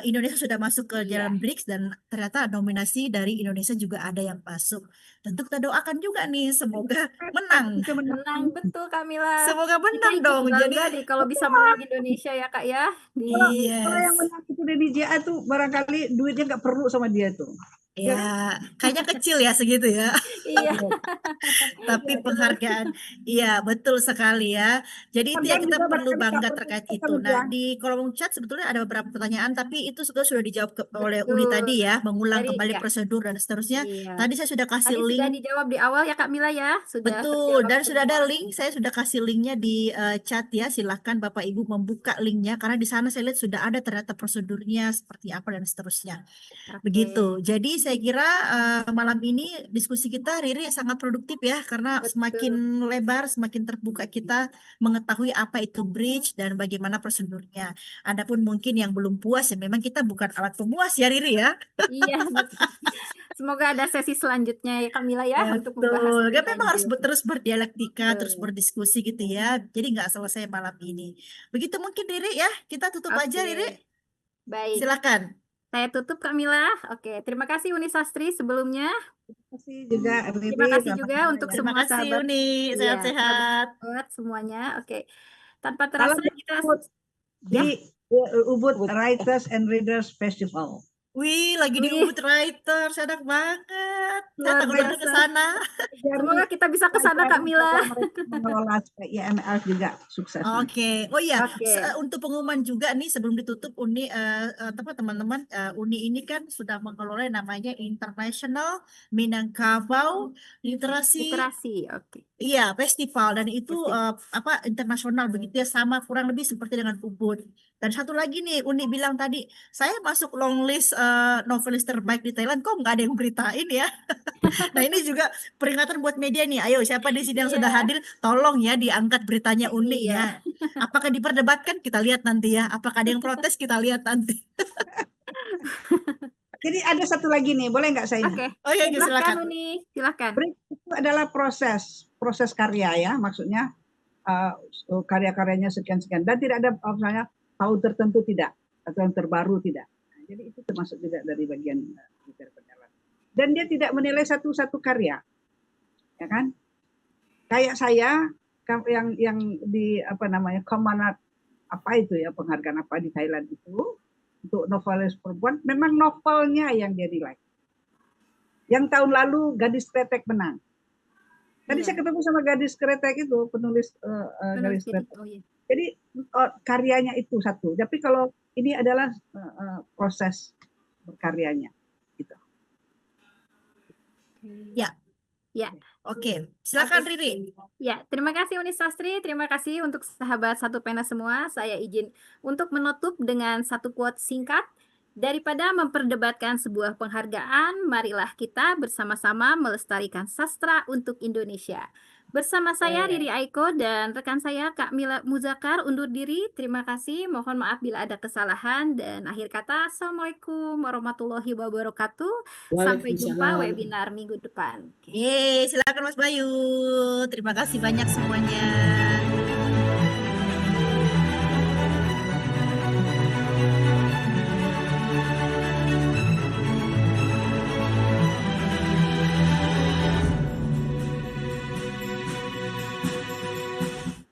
Indonesia sudah masuk ke dalam BRICS dan ternyata nominasi dari Indonesia juga ada yang masuk. Tentu kita doakan juga nih, semoga menang. Menang, betul Kamila. Semoga Kita menang ikut dong. Jadi bangga nih kalau bisa menang Indonesia ya Kak ya. Kalau yang yes. menang itu dari JA tuh barangkali duitnya nggak perlu sama dia tuh. Ya, kayaknya kecil ya segitu ya. Iya. Tapi penghargaan, iya betul sekali ya. Jadi itu ya kita perlu bangga terkait itu. Nah di kolom chat sebetulnya ada beberapa pertanyaan, tapi itu sudah dijawab oleh Uni tadi ya, mengulang Tadi, kembali ya. prosedur dan seterusnya. Iya. Tadi saya sudah kasih Tadi sudah link. dijawab di awal ya Kak Mila ya. Sudah Betul, terjawab dan sudah ada semua. link. Saya sudah kasih linknya di chat ya. Silahkan Bapak Ibu membuka linknya karena di sana saya lihat sudah ada ternyata prosedurnya seperti apa dan seterusnya. Begitu. Jadi saya kira malam ini diskusi kita Riri sangat produktif ya karena Betul. semakin lebar, semakin terbuka kita mengetahui apa itu bridge dan bagaimana prosedurnya. Adapun mungkin yang belum puas ya memang kita bukan alat pemuas ya Riri ya. Iya, betul. Semoga ada sesi selanjutnya ya Kamila ya untuk membahas Betul. lebih Ya memang harus lanjut. terus berdialektika, terus Betul. berdiskusi gitu ya. Jadi nggak selesai malam ini. Begitu mungkin Riri ya. Kita tutup aja Riri. Oke. Baik. Silakan. Saya tutup Kak Mila. Oke, terima kasih Uni Sastri sebelumnya. Terima kasih juga Riri. Terima kasih juga untuk Terima semua kasih sahabat. Uni. Iya, Sehat-sehat. sahabat semuanya. Oke. Tanpa Salam terasa kita di Ubud Writers and Readers Festival. Wih, lagi di Wih. Ubud Writers, enak banget. Saya Luar takut banget ke biasa. sana. Semoga kita bisa ke sana Kak Mila. Mengelola IML juga sukses. Oke. Oh iya, Oke. untuk pengumuman juga nih sebelum ditutup Uni teman-teman Uni ini kan sudah mengelola yang namanya International Minangkabau Literasi Oke. Iya, festival dan itu internasional begitu ya, sama kurang lebih seperti dengan Ubud. Dan satu lagi nih, Uni bilang tadi, saya masuk long list novelis terbaik di Thailand, kok nggak ada yang beritain ya? Nah ini juga peringatan buat media nih. Ayo siapa di sini yang sudah Iya. hadir, tolong ya diangkat beritanya Uni Iya. ya. Apakah diperdebatkan? Kita lihat nanti ya. Apakah ada yang protes? Kita lihat nanti. Jadi ada satu lagi nih, boleh nggak saya? Oke. Oh iya, Silakan silakan. Uni, silakan. BRICS itu adalah proses karya ya, maksudnya karya-karyanya sekian-sekian dan tidak ada misalnya tahun tertentu tidak atau yang terbaru tidak. Nah, jadi itu termasuk juga dari bagian perjalanan. Dan dia tidak menilai satu-satu karya, ya kan? Kayak saya yang di Komanat apa itu ya, penghargaan apa di Thailand itu untuk novelis perempuan, memang novelnya yang dia nilai. Yang tahun lalu Gadis Kretek menang. Tadi saya ketemu sama Gadis Kretek itu, penulis Gadis Kretek. Oh, iya. Jadi karyanya itu satu. Tapi kalau ini adalah proses berkaryanya. Gitu. Ya. Ya. Oke, silakan Riri. Ya, terima kasih Uni Sastri, terima kasih untuk sahabat Satu Pena semua. Saya izin untuk menutup dengan satu quote singkat. Daripada memperdebatkan sebuah penghargaan, marilah kita bersama-sama melestarikan sastra untuk Indonesia. Bersama saya Riri Aiko dan rekan saya Kak Mila Muzakar undur diri. Terima kasih, mohon maaf bila ada kesalahan. Dan akhir kata, Assalamualaikum warahmatullahi wabarakatuh. Sampai jumpa Waalaikumsalam. webinar minggu depan. Oke. Silakan Mas Bayu. Terima kasih banyak semuanya.